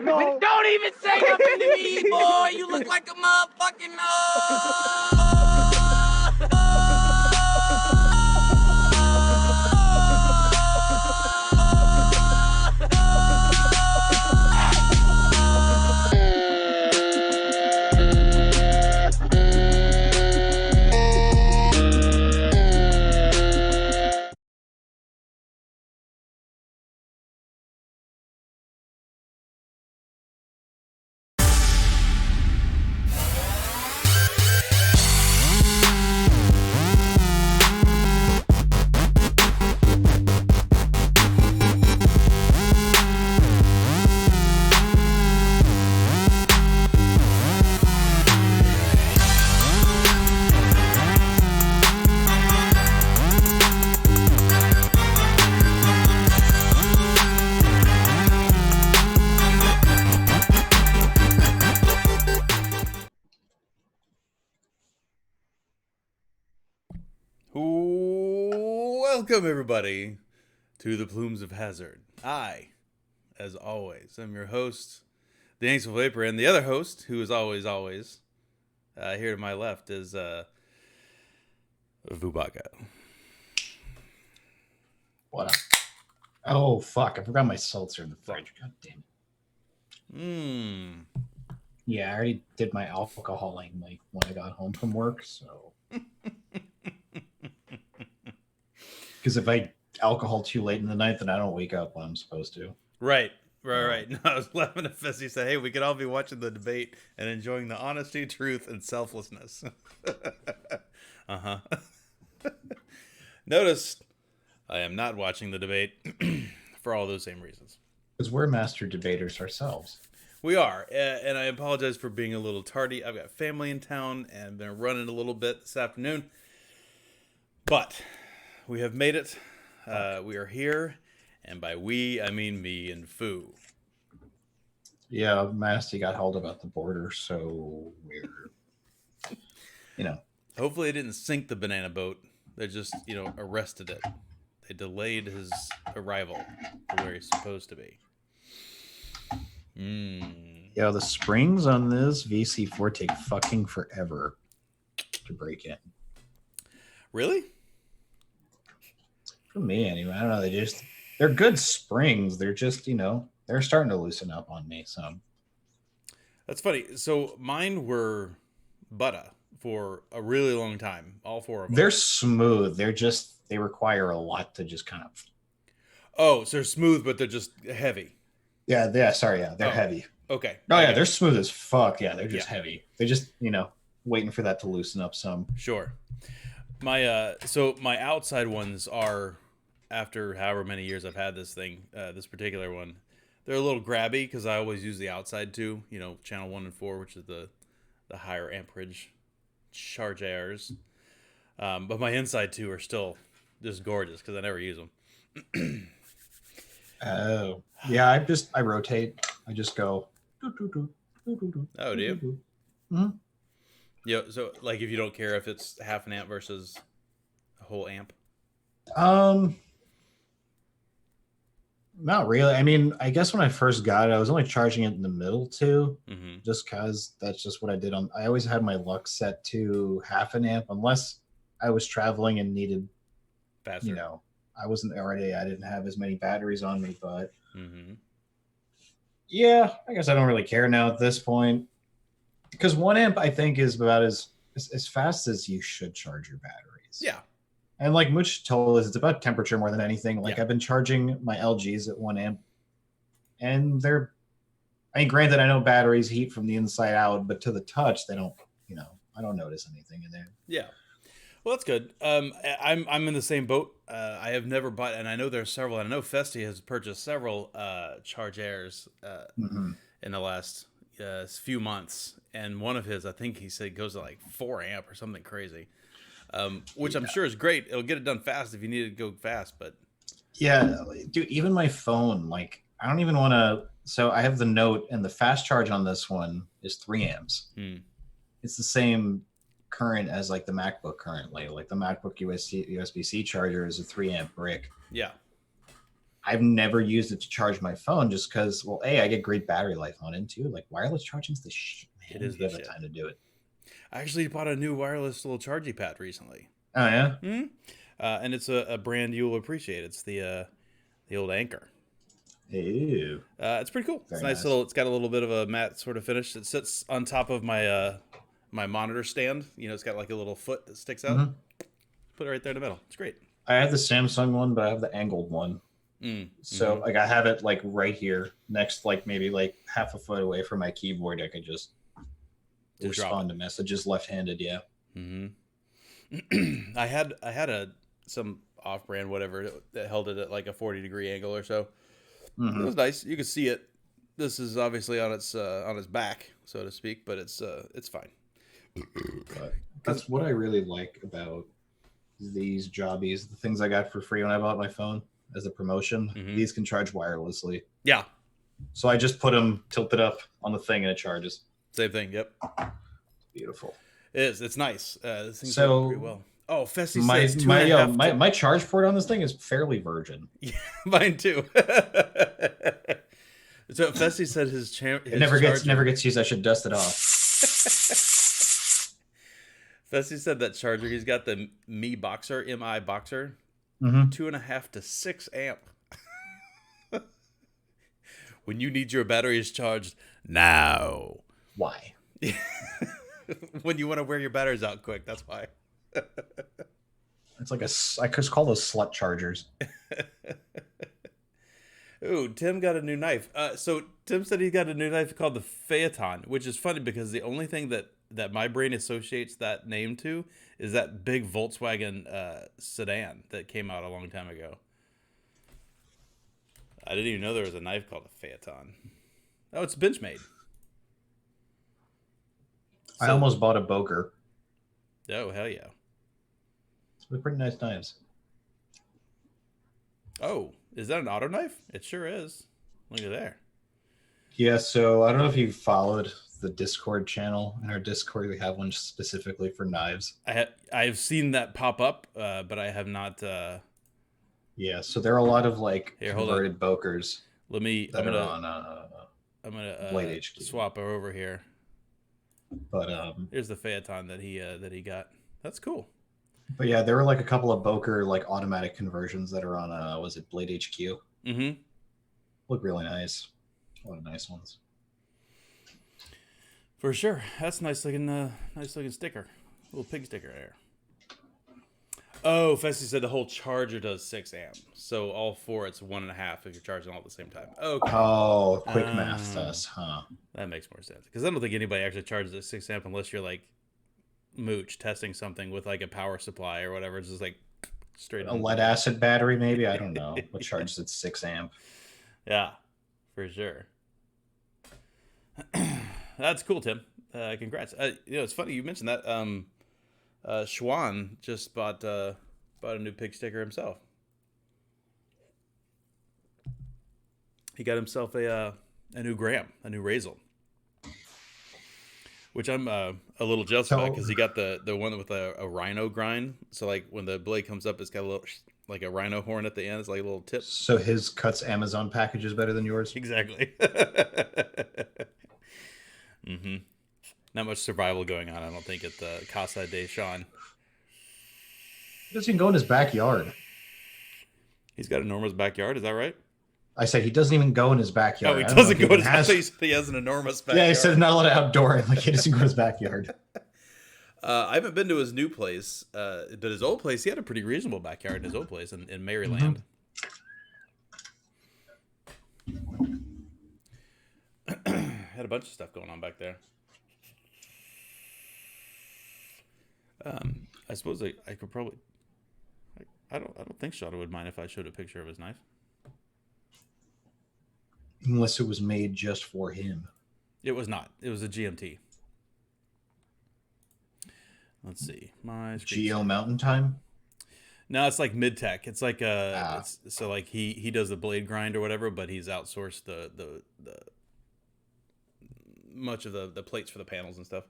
No. Don't even say nothing to me, boy. You look like a motherfucking Welcome, everybody, to the Plumes of Hazard. I, as always, am your host, the Ancient Vapor, and the other host, who is always, here to my left, is Vubaka. What up? Oh, fuck. I forgot my seltzer in the fridge. God damn it. Yeah, I already did my alcoholing like when I got home from work, so. Because if I alcohol too late in the night, then I don't wake up when I'm supposed to. Right. No, I was laughing at Festa. He said, hey, we could all be watching the debate and enjoying the honesty, truth, and selflessness. Uh-huh. Notice I am not watching the debate for all those same reasons. Because we're master debaters ourselves. We are, and I apologize for being a little tardy. I've got family in town and been running a little bit this afternoon. But we have made it. We are here, and by we, I mean me and Foo. Yeah, Masty got held up at the border, so we're, Hopefully it didn't sink the banana boat. They just, arrested it. They delayed his arrival to where he's supposed to be. Yeah, the springs on this VC4 take fucking forever to break in. Really? For me, anyway. I don't know. They're good springs. They're just, they're starting to loosen up on me some. That's funny. So mine were Buddha for a really long time. All four of them. They're smooth. They require a lot to just kind of. Oh, so they're smooth, but they're just heavy. Yeah. They're heavy. Okay. Oh, yeah, they're smooth as fuck. Yeah, they're just heavy. They're just, waiting for that to loosen up some. Sure. My my outside ones are, after however many years I've had this thing, this particular one, they're a little grabby because I always use the outside too. Channel 1 and 4, which is the higher amperage charge airs. But my inside two are still just gorgeous because I never use them. Oh, yeah. I rotate. I just go. Oh, do you? Mm-hmm. Yeah. So, like, if you don't care if it's half an amp versus a whole amp. Not really. I mean, I guess when I first got it, I was only charging it in the middle too, just because that's just what I did. I always had my lux set to half an amp, unless I was traveling and needed, faster. I didn't have as many batteries on me, but yeah, I guess I don't really care now at this point, because 1 amp I think is about as fast as you should charge your batteries. Yeah. And like Much told us, it's about temperature more than anything. Like, I've been charging my LGs at 1 amp, and granted, I know batteries heat from the inside out, but to the touch, they don't, I don't notice anything in there. Yeah. Well, that's good. I'm in the same boat. I have never bought, and I know there's several, and I know Festa has purchased several charge airs in the last few months. And one of his, I think he said, goes to like 4 amp or something crazy. Which I'm sure is great. It'll get it done fast if you need to go fast, but yeah, dude, even my phone, like, I don't even want to. So I have the Note, and the fast charge on this one is 3 amps. It's the same current as like the MacBook currently. Like the MacBook USB-C charger is a 3 amp brick. Yeah. I've never used it to charge my phone just because, well, A, I get great battery life on it too. Like wireless charging's the shit, man. It is If you the have the shit. time to do it. I actually bought a new wireless little chargy pad recently. Oh yeah. Hmm. And it's a brand you'll appreciate. It's the old Anchor. Ew. It's pretty cool. Very It's nice nice. little. It's got a little bit of a matte sort of finish. It sits on top of my my monitor stand. You know, it's got like a little foot that sticks out. Put it right there in the middle. It's great. I have the Samsung one, but I have the angled one. So like I have it like right here next, like maybe like half a foot away from my keyboard. I could just respond to messages left-handed. Yeah. I had some off-brand whatever that held it at like a 40-degree angle or so. It was nice. You could see it. This is obviously on its back, so to speak, but it's fine. But that's what I really like about these jobbies. The things I got for free when I bought my phone as a promotion. These can charge wirelessly. Yeah. So I just put them tilted up on the thing and it charges. Same thing. Yep. Beautiful. It is. It's nice. This thing's So working pretty well. Oh, Festa my says my charge port on this thing is fairly virgin. Yeah, mine too. So Festa said his It never gets used. I should dust it off. Festa said that charger. He's got the Mi Boxer, MI Boxer, 2.5 to 6 amp. When you need your batteries charged now. Why? When you want to wear your batteries out quick, that's why. It's like I could call those slut chargers. Ooh, Tim got a new knife. So Tim said he got a new knife called the Phaeton, which is funny because the only thing that my brain associates that name to is that big Volkswagen sedan that came out a long time ago. I didn't even know there was a knife called a Phaeton. Oh, it's Benchmade. I almost bought a Boker. Oh, hell yeah. They're pretty nice knives. Oh, is that an auto knife? It sure is. Look at there. Yeah, so I don't know if you followed the Discord channel. In our Discord, we have one specifically for knives. I've seen that pop up, but I have not. Yeah, so there are a lot of like Here, converted Bokers. I'm gonna Blade HQ. swap her over here. But Here's the Phaeton that he got. That's cool. But yeah, there were like a couple of Boker like automatic conversions that are on was it Blade HQ? Mm-hmm. Look really nice. A lot of nice ones. For sure. That's a nice looking sticker. Little pig sticker there. Oh, Festi said the whole charger does 6 amp. So all four, it's 1.5 if you're charging all at the same time. Okay. Oh, quick math does, huh? That makes more sense. Because I don't think anybody actually charges at 6 amp unless you're like Mooch testing something with like a power supply or whatever. It's just like straight a lead acid battery, maybe. I don't know. What charges at 6 amp? Yeah, for sure. That's cool, Tim. Congrats. It's funny you mentioned that. Schwan just bought a new pig sticker himself. He got himself a new Graham, a new Razel, which I'm a little jealous about because he got the one with a rhino grind. So like when the blade comes up, it's got a little like a rhino horn at the end. It's like a little tip. So his cuts Amazon package is better than yours. Exactly. Mm-hmm. Not much survival going on, I don't think, at the Casa de Sean. He doesn't even go in his backyard. He's got an enormous backyard, is that right? I said he doesn't even go in his backyard. Oh, he doesn't go in his backyard. He has an enormous backyard. Yeah, he said not allowed outdoor. Like he doesn't go in his backyard. I haven't been to his new place, but his old place, he had a pretty reasonable backyard in his old place in Maryland. Had a bunch of stuff going on back there. I suppose I could probably. I don't think Shada would mind if I showed a picture of his knife. Unless it was made just for him. It was not. It was a GMT. Let's see. My Geo Mountain Time. No, it's like mid-tech. It's like so like he does the blade grind or whatever, but he's outsourced the much of the plates for the panels and stuff.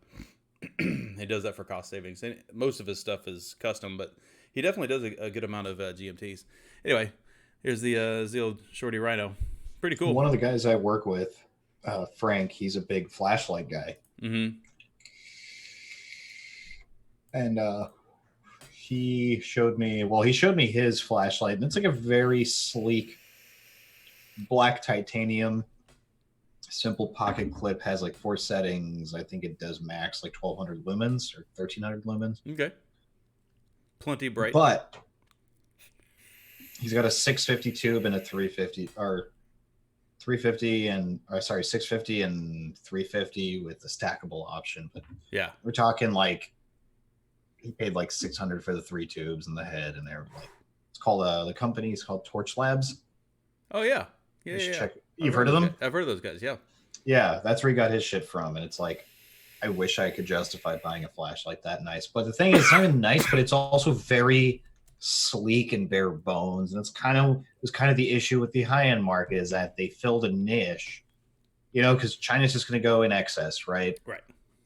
He does that for cost savings. And most of his stuff is custom, but he definitely does a good amount of GMTs. Anyway, Here's the old shorty rhino. Pretty cool. One of the guys I work with, Frank, he's a big flashlight guy. Mm-hmm. And he showed me his flashlight, and it's like a very sleek black titanium, simple pocket clip, has like 4 settings. I think it does max like 1200 lumens or 1300 lumens. Okay. Plenty bright. But he's got a 650 tube and a 350 or 350 and 650 and 350 with the stackable option. But yeah, we're talking like he paid like 600 for the 3 tubes and the head, and they're like, it's called the company is called Torch Labs. Oh yeah, yeah. Check. You've heard of them? I've heard of those guys. Yeah. Yeah, that's where he got his shit from, and it's like, I wish I could justify buying a flashlight that nice. But the thing is, it's not even nice, but it's also very sleek and bare bones, and it's kind of the issue with the high end market is that they filled a niche, because China's just going to go in excess, right? Right.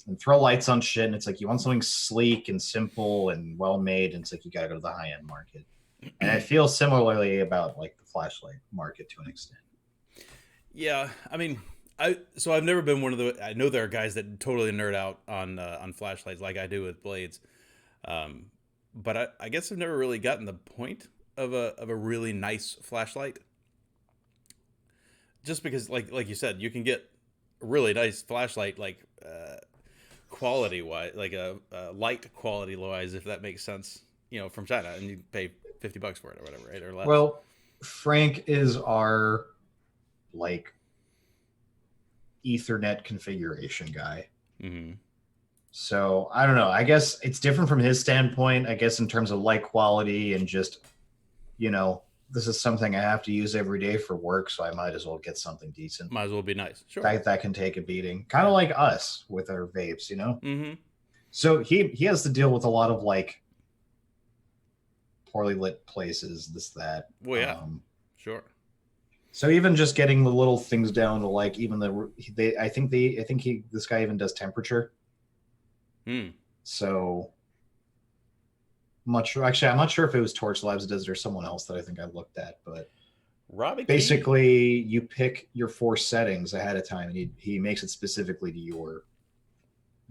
And throw lights on shit, and it's like you want something sleek and simple and well made, and it's like you got to go to the high end market. And I feel similarly about like the flashlight market to an extent. Yeah, I mean, I've never been one of the. I know there are guys that totally nerd out on flashlights like I do with blades, but I guess I've never really gotten the point of a really nice flashlight. Just because, like you said, you can get a really nice flashlight like quality wise, like a light quality wise, if that makes sense, from China, and you pay $50 for it or whatever, right, or less. Well, Frank is our like Ethernet configuration guy. Mm-hmm. So I don't know. I guess it's different from his standpoint. I guess in terms of light quality and just, this is something I have to use every day for work, so I might as well get something decent. Might as well be nice. Sure. That can take a beating. Kind of like us with our vapes, Mm-hmm. So he has to deal with a lot of like poorly lit places, this, that. Well, yeah. Sure. So even just getting the little things down to like even this guy even does temperature. So I'm not sure if it was Torch Labs that does it or someone else that I think I looked at, but Robbie basically you pick your 4 settings ahead of time, and he makes it specifically to your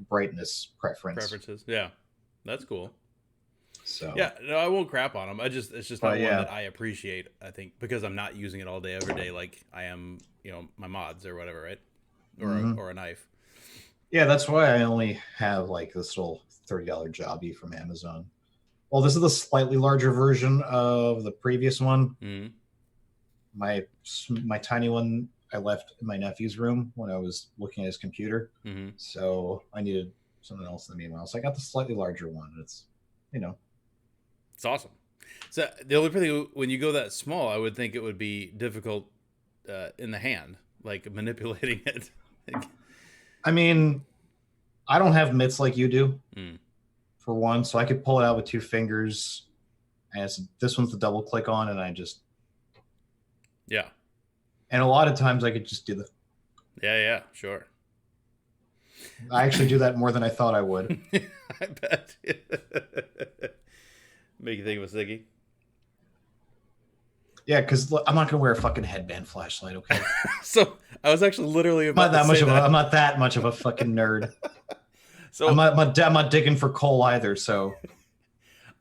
brightness preferences. Yeah, that's cool. So yeah, no, I won't crap on them. It's just not one that I appreciate. I think because I'm not using it all day every day like I am, my mods or whatever, right? Or a knife. Yeah, that's why I only have like this little $30 jobby from Amazon. Well, this is the slightly larger version of the previous one. Mm-hmm. My tiny one I left in my nephew's room when I was looking at his computer. Mm-hmm. So I needed something else in the meanwhile. So I got the slightly larger one. It's, It's awesome. So the only thing, when you go that small, I would think it would be difficult in the hand, like manipulating it. I mean, I don't have mitts like you do, for one, so I could pull it out with 2 fingers. And this one's the double click on, and I just... Yeah. And a lot of times I could just do the... Yeah, sure. I actually do that more than I thought I would. I bet. Make you think of a ciggy. Yeah, because I'm not gonna wear a fucking headband flashlight, okay? So I was actually literally about I'm not that much of a fucking nerd. So I'm not digging for coal either. So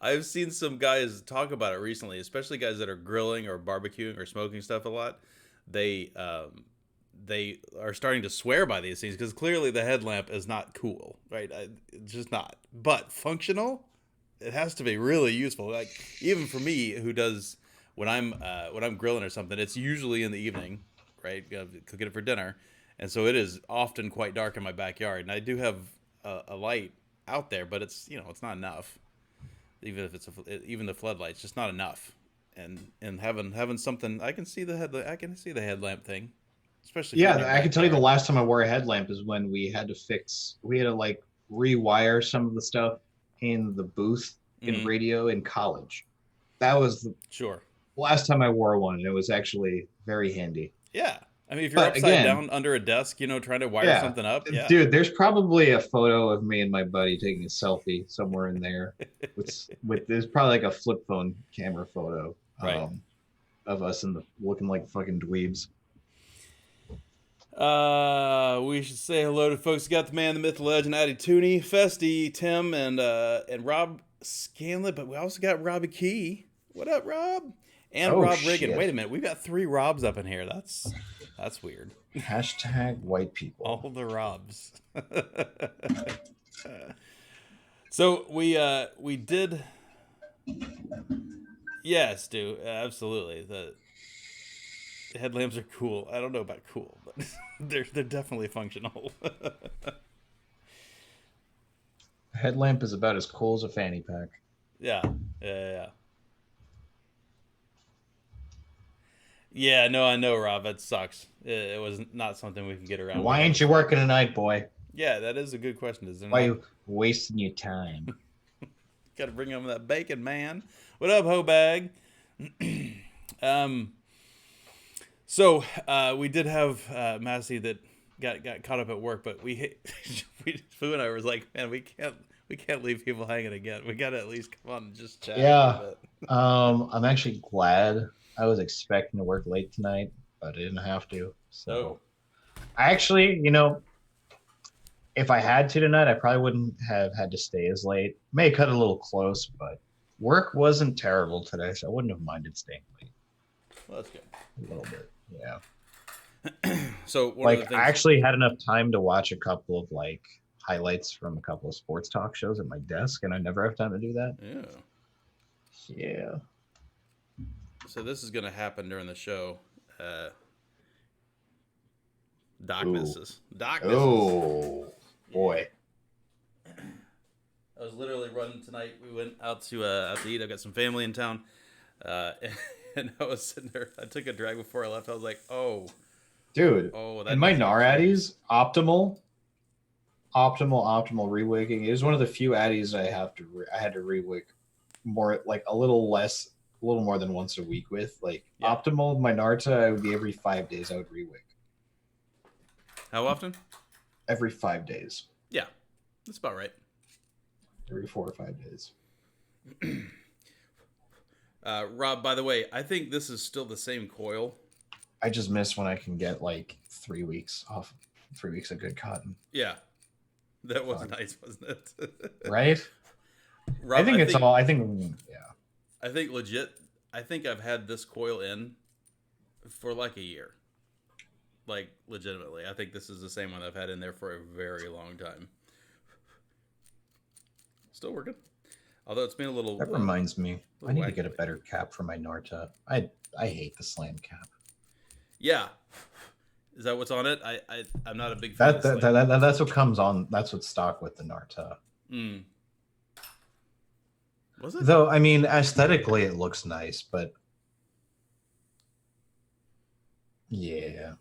I've seen some guys talk about it recently, especially guys that are grilling or barbecuing or smoking stuff a lot. They are starting to swear by these things because clearly the headlamp is not cool, right? It's just not. But functional, it has to be really useful. Like even for me, who does when I'm grilling or something, it's usually in the evening, right? Cooking it for dinner, and so it is often quite dark in my backyard. And I do have a light out there, but it's it's not enough. Even if it's even the floodlight's just not enough. And having something, I can see the headlamp thing, especially. Yeah, I can tell you the last time I wore a headlamp is when we had to like rewire some of the stuff in the booth in radio in college. That was the last time I wore one, and it was actually very handy. Yeah. I mean, if you're upside down under a desk, trying to wire something up. Yeah. Dude, there's probably a photo of me and my buddy taking a selfie somewhere in there. with there's probably like a flip phone camera photo. Right. of us in the looking like fucking dweebs. We should say hello to folks who got the man, the myth, the legend, Addy Tooney, Festy, Tim, and Rob Scanlon. But we also got Robbie Key. What up, Rob? And Rob Riggin. Shit. Wait a minute, we've got 3 Robs up in here. That's weird. Hashtag white people. All the Robs. So we did. Yes, dude, absolutely. The headlamps are cool. I don't know about cool, but they're definitely functional. Headlamp is about as cool as a fanny pack. Yeah. Yeah, no, I know, Rob. That sucks. It was not something we could get around. Why ain't you working tonight, boy? Yeah, that is a good question, isn't it? Why you wasting your time? Got to bring home that bacon, man. What up, Hobag? So we did have Massey that got caught up at work, but Fu and I was like, man, we can't leave people hanging again. We got to at least come on and just chat. Yeah. A bit. I'm actually glad. I was expecting to work late tonight, but I didn't have to. So I actually, if I had to tonight, I probably wouldn't have had to stay as late. May cut it a little close, but work wasn't terrible today, so I wouldn't have minded staying late. Well, that's good. A little bit, yeah. So one of the things... I actually had enough time to watch a couple of highlights from a couple of sports talk shows at my desk, and I never have time to do that. Yeah. So this is going to happen during the show. Darknesses. Oh, boy. I was literally running tonight. We went out to eat. I got some family in town. And I was sitting there. I took a drag before I left. I was like, oh. Dude. That and my NAR Addies, optimal rewigging. It was one of the few Addies I had to rewig more, a little more than once a week with. Optimal, my Narta, I would be every 5 days I would rewig. How often? Every 5 days. Yeah, that's about right. Every 4 or 5 days. Rob, by the way, I think this is still the same coil. I just miss when I can get 3 weeks off. 3 weeks of good cotton. Yeah, that was nice, wasn't it? Right? Rob, I think legit. I think I've had this coil in for a year. Legitimately, I think this is the same one I've had in there for a very long time. Still working, although it's been a little. That reminds me, I need to get a better cap for my Narta. I hate the slam cap. Yeah, is that what's on it? I'm not a big fan. That's what comes on. That's what's stock with the Narta. Was it? Though, I mean, aesthetically it looks nice, but yeah.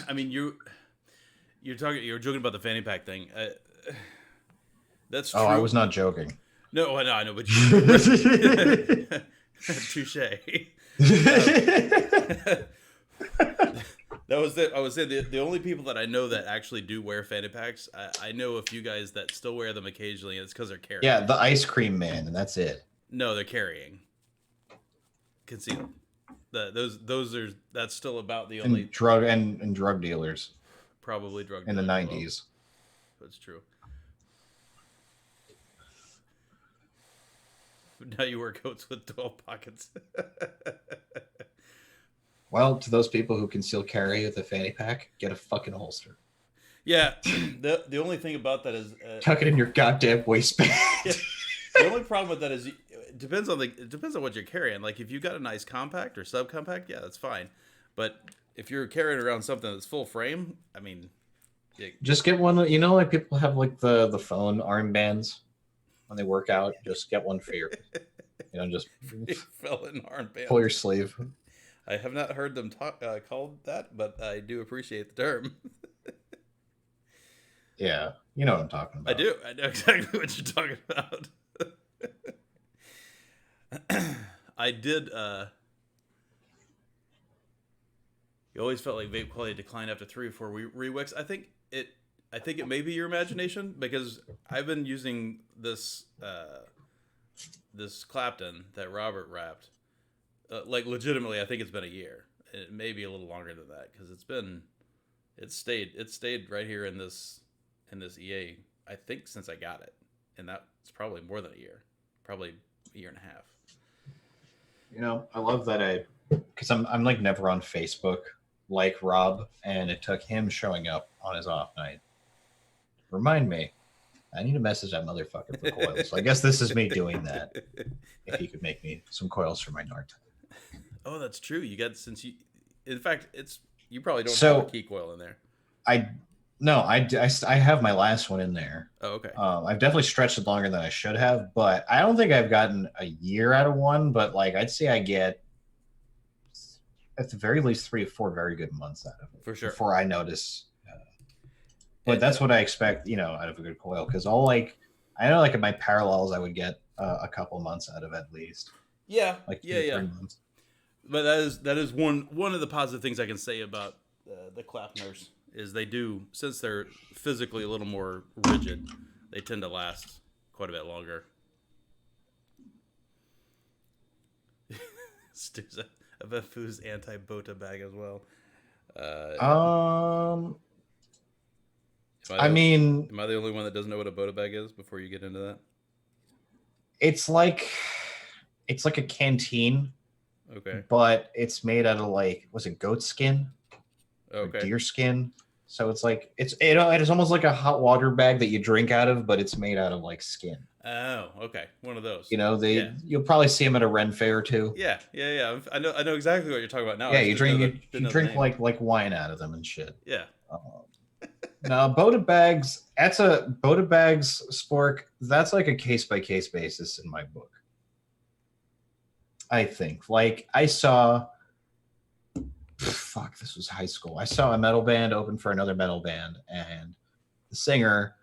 I mean, you're joking about the fanny pack thing. That's true. Oh, I was not joking. No, I know, but touche. That was it. I would say the only people that I know that actually do wear fanny packs, I know a few guys that still wear them occasionally, and it's because they're carrying. Yeah, the ice cream man, and that's it. No, they're carrying. Concealed. That's still about the only and drug dealers. Probably drug in the dealers 90s. Well. That's true. Now you wear coats with 12 pockets. Well, to those people who can still carry with a fanny pack, get a fucking holster. Yeah, the only thing about that is tuck it in your goddamn waistband. Yeah, the only problem with that is it depends on what you're carrying. If you got a nice compact or subcompact, yeah, that's fine. But if you're carrying around something that's full frame, I mean, just get one. People have the phone armbands when they work out. Just get one for your, just felon armband. Pull your sleeve. I have not heard them called that, but I do appreciate the term. Yeah, you know what I'm talking about. I do. I know exactly what you're talking about. I did. You always felt like vape quality declined after 3 or 4 re-wicks. I think it may be your imagination, because I've been using this this Clapton that Robert wrapped, like legitimately, I think it's been a year. It may be a little longer than that because it stayed right here in this EA. I think since I got it, and that's probably more than a year, probably a year and a half. You know, I love that because I'm like never on Facebook like Rob, and it took him showing up on his off night. Remind me, I need to message that motherfucker for coils. So I guess this is me doing that. If he could make me some coils for my Nart. Oh, that's true. You got in fact, you probably don't So, have a key coil in there. I have my last one in there. Oh, okay. I've definitely stretched it longer than I should have, but I don't think I've gotten a year out of one. But like, I'd say I get at the very least 3 to 4 very good months out of it For sure. before I notice. But that's what I expect, out of a good coil. Because I know like in my parallels, I would get a couple months out of at least. Yeah. Like 3 months. But that is one of the positive things I can say about the Clapners is they do, since they're physically a little more rigid, they tend to last quite a bit longer. Stu's a Vefu's anti-Bota bag as well. Am I the only one that doesn't know what a Bota bag is before you get into that? It's like a canteen. Okay. But it's made out of was it goat skin? Okay. Or deer skin. So it's like it is almost like a hot water bag that you drink out of, but it's made out of like skin. Oh, okay. One of those. You'll probably see them at a Ren fair too. Yeah. I know exactly what you're talking about now. Yeah, you drink like wine out of them and shit. Yeah. Now, Bota bags, Spork, that's like a case-by-case basis in my book. I think. Like, I saw... Fuck, this was high school. I saw a metal band open for another metal band, and the singer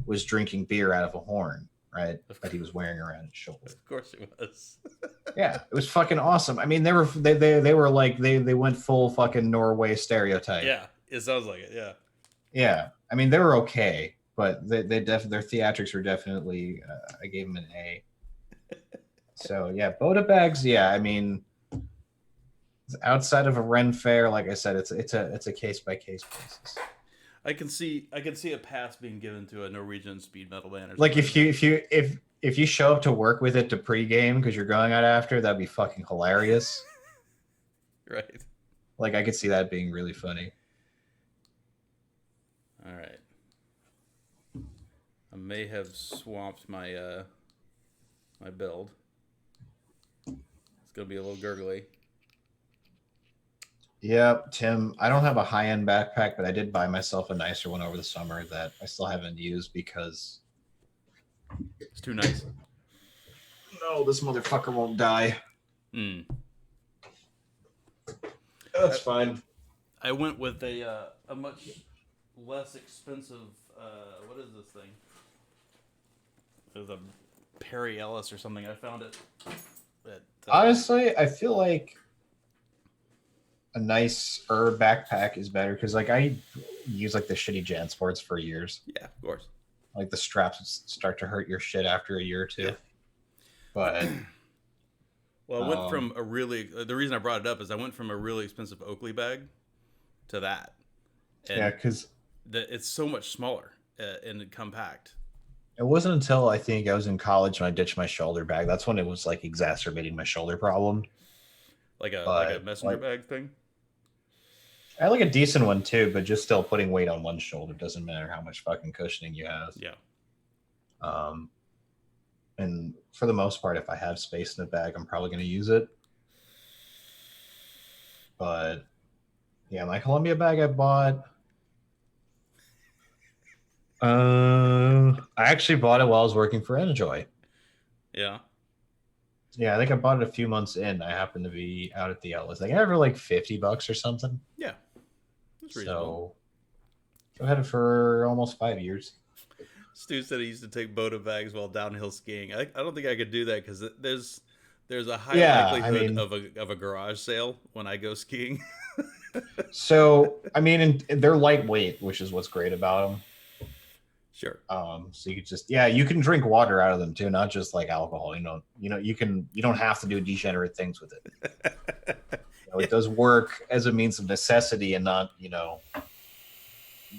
was drinking beer out of a horn, right? That he was wearing around his shoulder. Of course it was. Yeah, it was fucking awesome. I mean, they went full fucking Norway stereotype. Yeah, it sounds like it, yeah. Yeah, I mean, they were okay, but their theatrics were definitely. I gave them an A. So yeah, Bota bags. Yeah, I mean, outside of a Ren fair, like I said, it's a case by case basis. I can see a pass being given to a Norwegian speed metal band. Or like if you show up to work with it to pregame because you're going out after, that'd be fucking hilarious. Right. Like I could see that being really funny. All right. I may have swamped my my build. It's gonna be a little gurgly. Yep, Tim. I don't have a high-end backpack, but I did buy myself a nicer one over the summer that I still haven't used because it's too nice. No, this motherfucker won't die. That's fine. I went with a much less expensive. What is this thing? It was a Perry Ellis or something. I found it. Honestly, I feel like a nice backpack is better because like I use like the shitty JanSports for years. Yeah, of course. Like the straps start to hurt your shit after a year or two. Yeah. But well, I went from a really. The reason I brought it up is I went from a really expensive Oakley bag to that. And yeah, because it's so much smaller and compact. It wasn't until I think I was in college when I ditched my shoulder bag. That's when it was like exacerbating my shoulder problem. Like a messenger bag thing? I had like a decent one too, but just still putting weight on one shoulder doesn't matter how much fucking cushioning you have. Yeah. And for the most part, if I have space in the bag, I'm probably going to use it. But yeah, my Columbia bag I bought. I actually bought it while I was working for Enjoy. Yeah. Yeah, I think I bought it a few months in. I happened to be out at the outlets. Like I had it for like $50 or something. Yeah. That's reasonable. So I had it for almost 5 years. Stu said he used to take Bota bags while downhill skiing. I don't think I could do that because there's a high likelihood of a garage sale when I go skiing. So I mean, they're lightweight, which is what's great about them. Sure. So you could just you can drink water out of them too, not just like alcohol. You don't have to do degenerate things with it. It does work as a means of necessity and not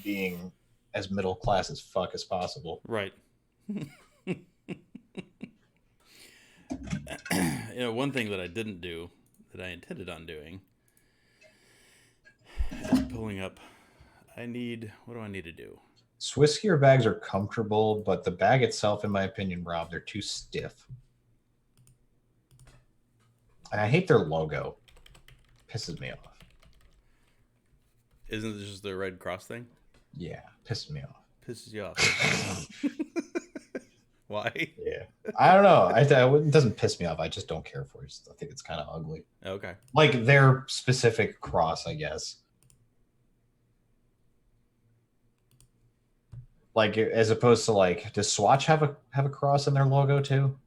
being as middle class as fuck as possible. Right. One thing that I didn't do that I intended on doing is pulling up. What do I need to do? Swiss gear bags are comfortable, but the bag itself, in my opinion, Rob, they're too stiff. And I hate their logo. Pisses me off. Isn't it just the red cross thing? Yeah, pisses me off. Pisses you off. Why? Yeah. I don't know. It doesn't piss me off. I just don't care for it. I think it's kind of ugly. Okay. Like their specific cross, I guess. Like as opposed to like, does Swatch have a cross in their logo too?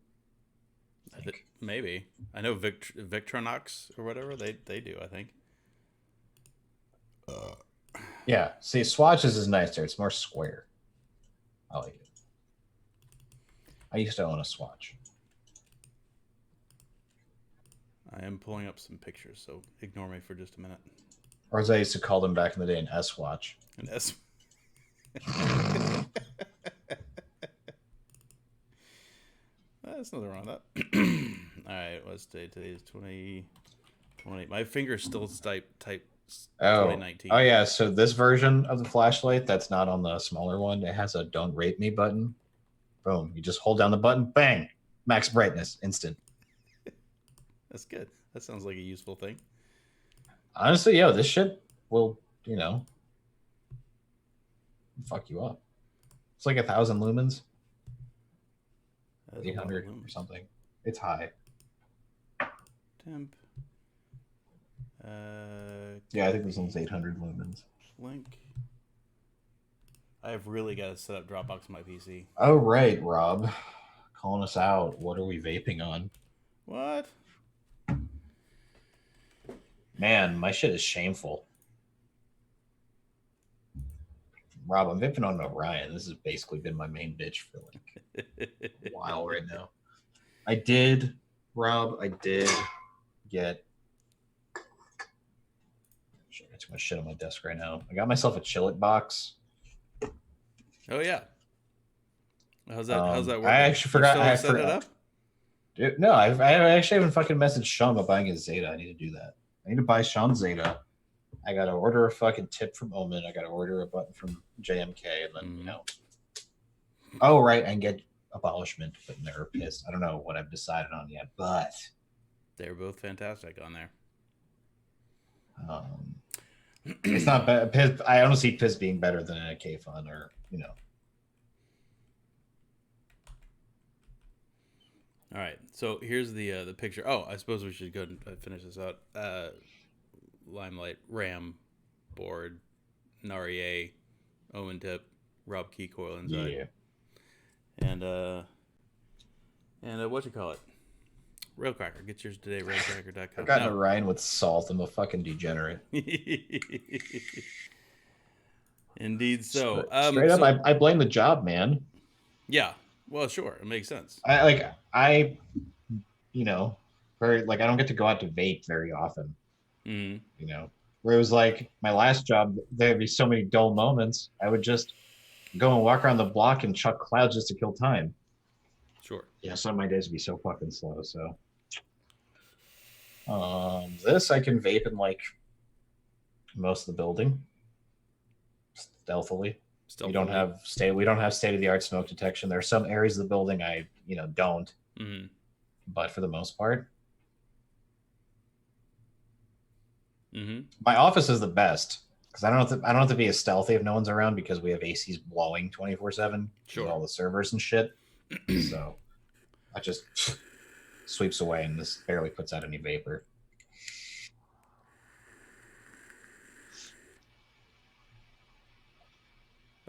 Maybe. I know Victronox or whatever they do. I think. Yeah. See, Swatch's is nicer. It's more square. I like it. I used to own a Swatch. I am pulling up some pictures, so ignore me for just a minute. Or as I used to call them back in the day, an S-Watch. An S. There's nothing wrong with that. All right, let's say today is 2020. My finger's still type 2019. Oh yeah, so this version of the flashlight that's not on the smaller one, it has a don't rape me button. Boom, you just hold down the button, bang, max brightness, instant. That's good. That sounds like a useful thing. Honestly, this shit will, fuck you up. It's like 1,000 lumens. 800 or something. It's high. Temp. Yeah, I think this one's 800 lumens. Link. I've really got to set up Dropbox on my PC. Oh, right, Rob. Calling us out. What are we vaping on? What? Man, my shit is shameful. Rob, I'm vaping on Orion. This has basically been my main bitch for like a while right now. I did get... I got too much shit on my desk right now. I got myself a Chillit box. Oh, yeah. How's that working? I actually forgot. I set it up? Dude, no, I actually haven't fucking messaged Sean about buying his Zeta. I need to do that. I need to buy Sean Zeta. I got to order a fucking tip from Omen. I got to order a button from JMK. And then, Oh, right. And get Abolishment, but they're pissed. I don't know what I've decided on yet, but... They're both fantastic on there. It's not bad. I don't see Piss being better than a K-Fun or, All right, so here's the picture. Oh, I suppose we should go and finish this out. Limelight, RAM, board, Narie, Omen tip, Rob key coil inside. Yeah. And what you call it? Railcracker. Get yours today, railcracker.com. I got Orion with salt. I'm a fucking degenerate. Indeed so. Straight up, I blame the job, man. Yeah. Well, sure. It makes sense. I don't get to go out to vape very often. Mm-hmm. Where it was like my last job, there'd be so many dull moments. I would just go and walk around the block and chuck clouds just to kill time. Sure. Yeah, some of my days would be so fucking slow. So, this I can vape in like most of the building stealthily. We don't have state of the art smoke detection. There are some areas of the building I don't, but for the most part, my office is the best because I don't have to be as stealthy if no one's around because we have ACs blowing 24/7. Sure. With all the servers and shit. So I just sweeps away, and this barely puts out any vapor.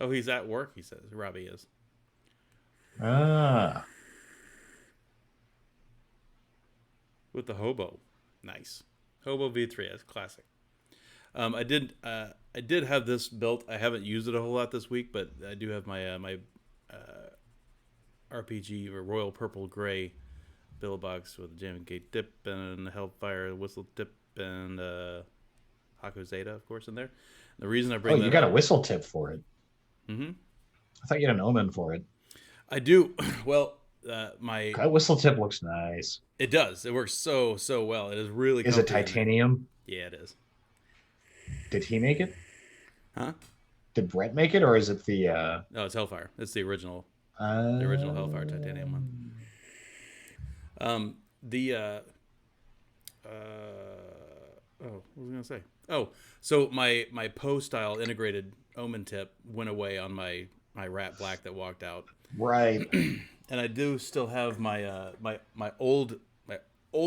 Oh, he's at work, he says. Robbie is. With the Hobo. Nice. Hobo V3, that's classic. I did have this built. I haven't used it a whole lot this week, but I do have my RPG or Royal Purple Gray build box with a Jam and Gate dip and Hellfire whistle tip and Haku Zeta, of course, in there. The reason I bring you got a whistle tip for it. Mm-hmm. I thought you had an omen for it. I do. Well, my that whistle tip looks nice. It does. It works so well. It is really. Is it titanium? Yeah, it is. Did he make it? Huh? Did Brett make it, or is it the? No, it's Hellfire. It's the original. The original Hellfire titanium one. Oh, what was I gonna say? Oh, so my Poe style integrated omen tip went away on my Rat Black that walked out. Right. And I do still have my my old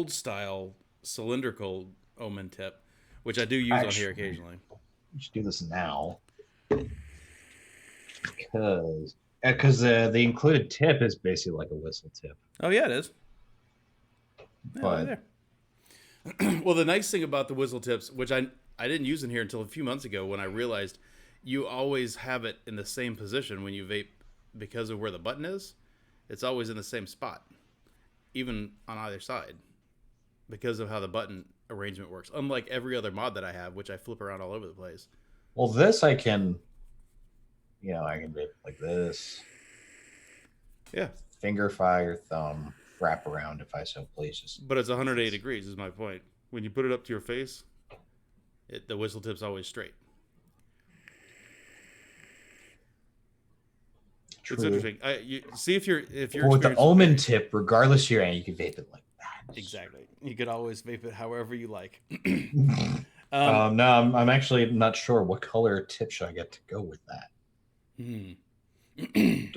style cylindrical omen tip, which I do use on here occasionally. We should do this now, because the included tip is basically like a whistle tip. Oh yeah, it is. But right there. Well, the nice thing about the whistle tips, which I didn't use in here until a few months ago, when I realized you always have it in the same position when you vape because of where the button is. It's always in the same spot, even on either side, because of how the button arrangement works. Unlike every other mod that I have, which I flip around all over the place. Well, this I can vape like this. Yeah. Finger, fire, thumb, wrap around if I so please. But it's 180 degrees is my point. When you put it up to your face, the whistle tip's always straight. True. It's interesting. You see if you're with the omen tip, regardless of your aim, you can vape it like that. Exactly. You could always vape it however you like. No, I'm actually not sure what color tip should I get to go with that. Do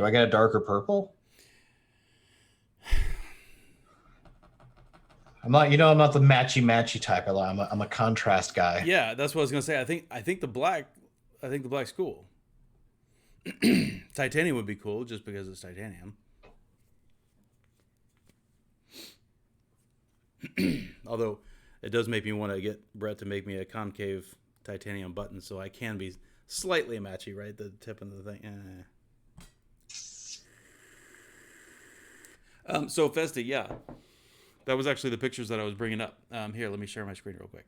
I get a darker purple? I'm not the matchy type. I'm a contrast guy. Yeah, that's what I was gonna say. I think the black's cool. Titanium would be cool just because it's titanium. Although it does make me want to get Brett to make me a concave titanium button so I can be slightly matchy, right? The tip and the thing. So Festa, yeah. That was actually the pictures that I was bringing up. Here, let me share my screen real quick.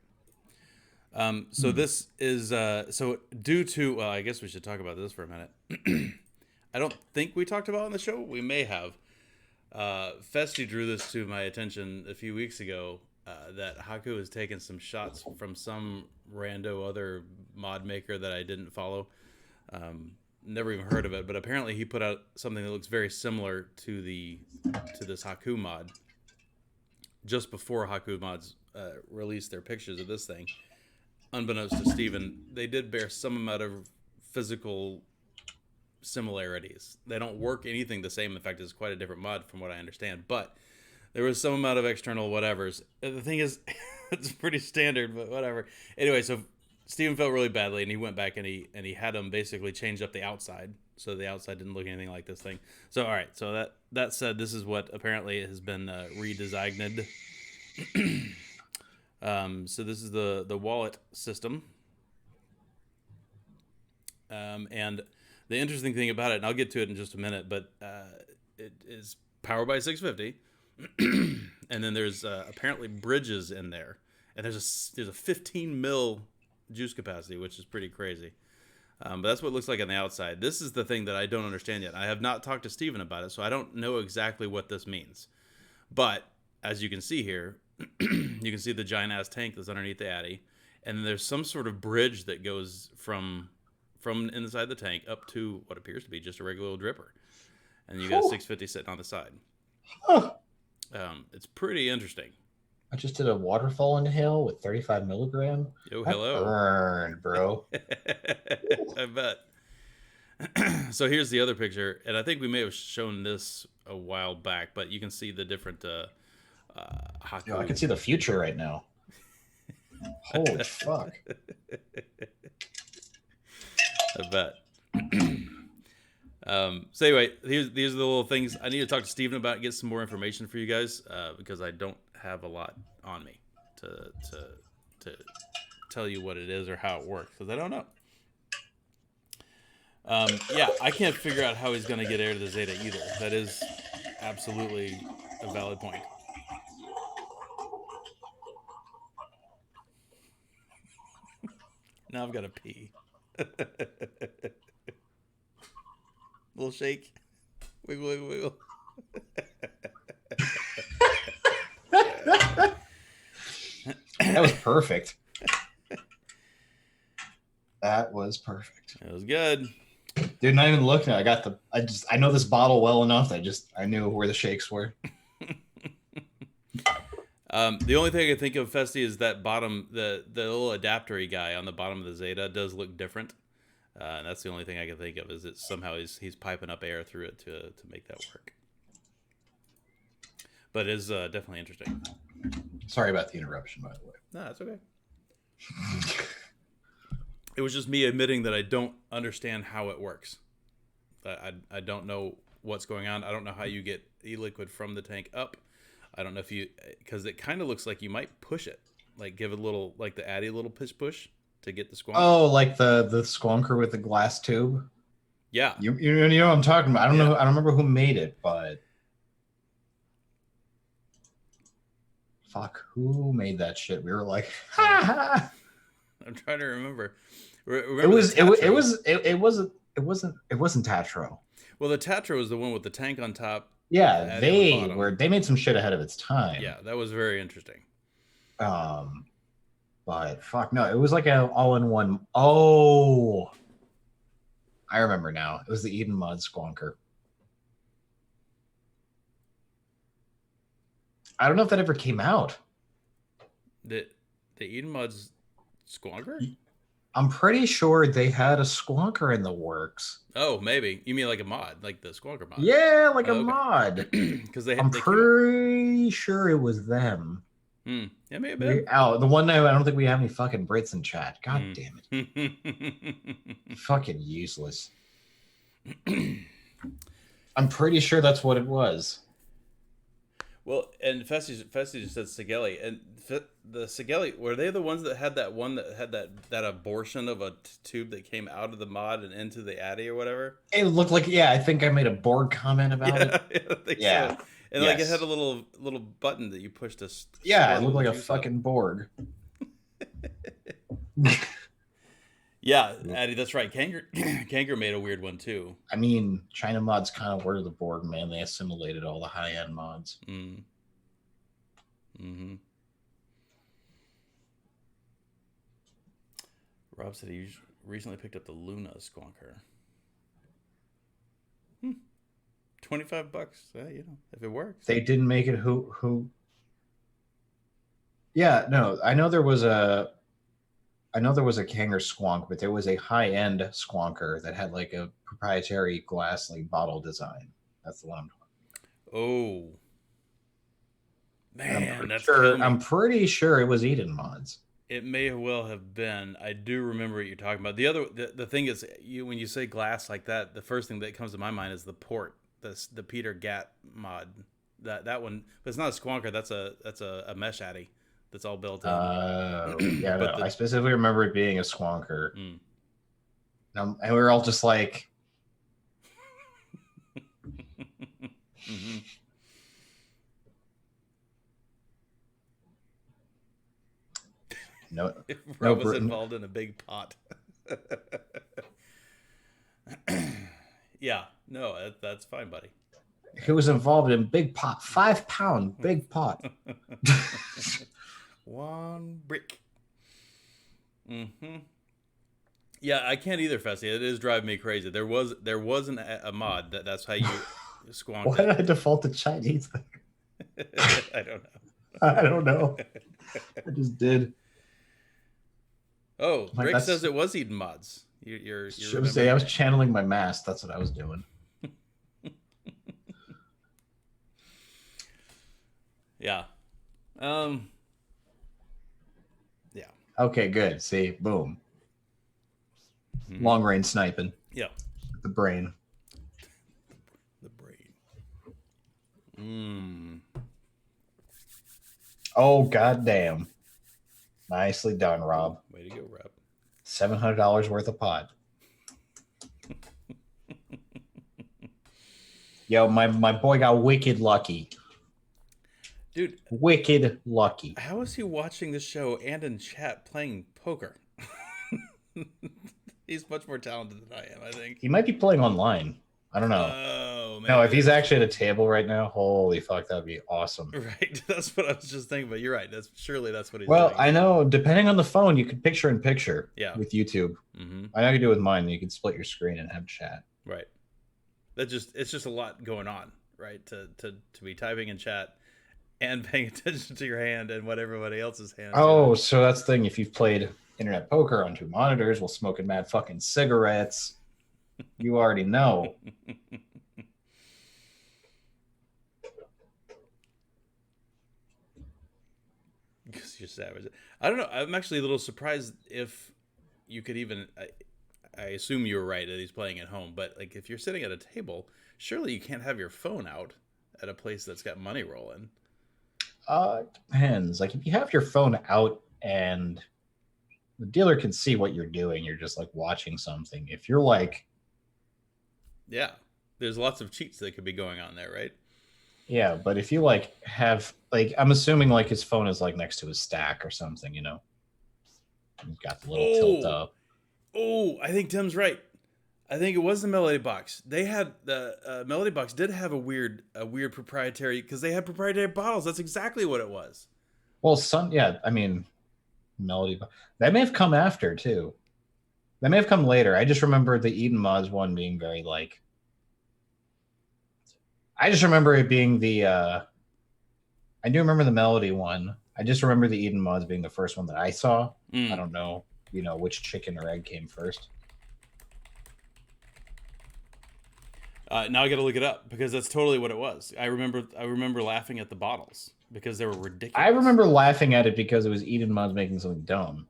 So this is so due to well, I guess we should talk about this for a minute. I don't think we talked about it on the show. We may have. Festi drew this to my attention a few weeks ago that Haku has taken some shots from some rando other mod maker that I didn't follow. Never even heard of it, but apparently he put out something that looks very similar to this Haku mod just before Haku mods released their pictures of this thing. Unbeknownst to Steven, they did bear some amount of physical similarities. They don't work anything the same. In fact, it's quite a different mod from what I understand. But there was some amount of external whatevers. The thing is, it's pretty standard, but whatever. Anyway, so Steven felt really badly, and he went back and he had them basically change up the outside, so the outside didn't look anything like this thing. So all right, so that said, this is what apparently has been redesigned. So this is the wallet system, and the interesting thing about it, and I'll get to it in just a minute, but it is powered by 650, and then there's apparently bridges in there, and there's a 15 mil juice capacity, which is pretty crazy. But that's what it looks like on the outside. This is the thing that I don't understand yet. I have not talked to Steven about it, so I don't know exactly what this means. But as you can see here, you can see the giant ass tank that's underneath the Addy, and then there's some sort of bridge that goes from inside the tank up to what appears to be just a regular old dripper, and you got 650 sitting on the side. Huh. It's pretty interesting. I just did a waterfall inhale with 35 milligram. Yo, hello. Burned, bro. I bet. So here's the other picture, and I think we may have shown this a while back, but you can see the different Haku. I can see the future right now. Holy fuck. I bet. So anyway, these are the little things I need to talk to Steven about, get some more information for you guys, because I don't have a lot on me to tell you what it is or how it works because I don't know. Yeah, I can't figure out how he's going to get air to the Zeta either. That is absolutely a valid point. Now I've got to pee. Little shake. Wiggle, wiggle, wiggle. That was perfect. That was perfect. It was good. Dude, not even looking at it. I know this bottle well enough. I knew where the shakes were. The only thing I can think of, Festi, is that bottom, the little adaptery guy on the bottom of the Zeta does look different. And that's the only thing I can think of is that somehow he's piping up air through it to make that work. But it is definitely interesting. Sorry about the interruption, by the way. No, that's okay. It was just me admitting that I don't understand how it works. I don't know what's going on. I don't know how you get e-liquid from the tank up. I don't know if you, because it kind of looks like you might push it, like give it a little, like the Addy a little push to get the squonk. Oh, like the squonker with the glass tube. Yeah, you know what I'm talking about. I don't know. I don't remember who made it, but fuck, who made that shit? We were like, ha ha. I'm trying to remember. It wasn't Tatro. Well, the Tatro was the one with the tank on top. Yeah, they made some shit ahead of its time. Yeah, that was very interesting. But fuck no, it was like an all-in-one. Oh, I remember now. It was the Eden Mod Squonker. I don't know if that ever came out. The Eden Mod's Squonker? I'm pretty sure they had a Squonker in the works. Oh, maybe. You mean like a mod, like the Squonker mod? Yeah, like a mod. Because I'm pretty sure it was them. Yeah, maybe. The one night I don't think we have any fucking Brits in chat. God damn it. Fucking useless. I'm pretty sure that's what it was. Well, and Festi just said Sigelli, and the Sigelli, were they the ones that had that one that had that abortion of a tube that came out of the mod and into the Addy or whatever? It looked like, yeah, I think I made a Borg comment about it. Yeah, I think so. And like it had a little button that you pushed to. Yeah, it looked like a fucking Borg. Yeah, Addy, that's right. Kanger made a weird one too. I mean, China mods kind of were the Borg, man. They assimilated all the high-end mods. Rob said he recently picked up the Luna Squonker. $25. You know, if it works. They didn't make it. Who? Yeah, no. I know there was a Kanger Squonk, but there was a high-end Squonker that had like a proprietary glass like bottle design. That's the one I'm talking about. Oh, man, I'm pretty sure it was Eden Mods. It may well have been. I do remember what you're talking about. The thing is, when you say glass like that, the first thing that comes to my mind is the port, the Peter Gatt mod. That one, but it's not a Squonker. That's a mesh Addy. That's all built in. Yeah, no, I specifically remember it being a Squonker. And we were all just like... No, Rob was involved in a big pot. Yeah, no, that's fine, buddy. He was involved in big pot, 5 pound big pot. One brick. Yeah, I can't either, Festi. It is driving me crazy. There was a mod that's how you squonk. Why did I default to Chinese? I don't know. I don't know. I just did. Oh, Rick says it was Eden Mods. You're I was channeling my mask. That's what I was doing. Yeah. Yeah. Okay, good. See, boom. Long range sniping. Yeah. The brain. The brain. Oh, goddamn. Nicely done, Rob. Way to go, Rob. $700 worth of pot. Yo, my boy got wicked lucky. Dude. Wicked lucky. How is he watching the show and in chat playing poker? He's much more talented than I am, I think. He might be playing online. I don't know. Oh, man. No, if he's actually at a table right now, holy fuck, that'd be awesome. Right. That's what I was just thinking, but you're right. Surely that's what he's doing. Well, I know, depending on the phone, you could picture in picture with YouTube. Mm-hmm. I know you do with mine. You can split your screen and have chat. Right. It's just a lot going on, right? To be typing in chat and paying attention to your hand and what everybody else's hand. Oh, so that's the thing. If you've played internet poker on 2 monitors while smoking mad fucking cigarettes, you already know. Because you're savage. I don't know. I'm actually a little surprised if you could even. I assume you were right that he's playing at home, but like if you're sitting at a table, surely you can't have your phone out at a place that's got money rolling. It depends. Like if you have your phone out and the dealer can see what you're doing, you're just like watching something. If you're like, yeah, there's lots of cheats that could be going on there, right? Yeah, but if you like have like, I'm assuming like his phone is like next to his stack or something, you know. He's got the little tilt up. Oh, I think Tim's right. I think it was the Melody Box. They had the Melody Box did have a weird proprietary, because they had proprietary bottles. That's exactly what it was. Well, I mean, Melody that may have come after too. That may have come later. I just remember the Eden Mods one being very like. I just remember it being the. I do remember the Melody one. I just remember the Eden Mods being the first one that I saw. I don't know, which chicken or egg came first. Now I got to look it up because that's totally what it was. I remember laughing at the bottles because they were ridiculous. I remember laughing at it because it was Eden Mods making something dumb.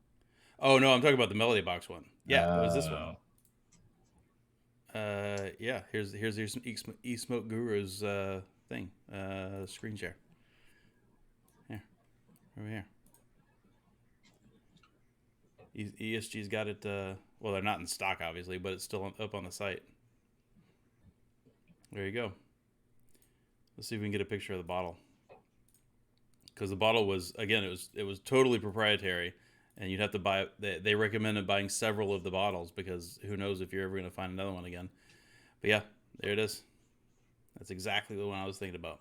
Oh no, I'm talking about the Melody Box one. Yeah, it was this one. Yeah, here's some e-smoke gurus thing. Screen share. Here, over here. ESG's got it. Well, they're not in stock, obviously, but it's still up on the site. There you go. Let's see if we can get a picture of the bottle. Because the bottle was, again, it was totally proprietary, and you'd have to buy. They recommended buying several of the bottles because who knows if you're ever going to find another one again. But yeah, there it is. That's exactly the one I was thinking about.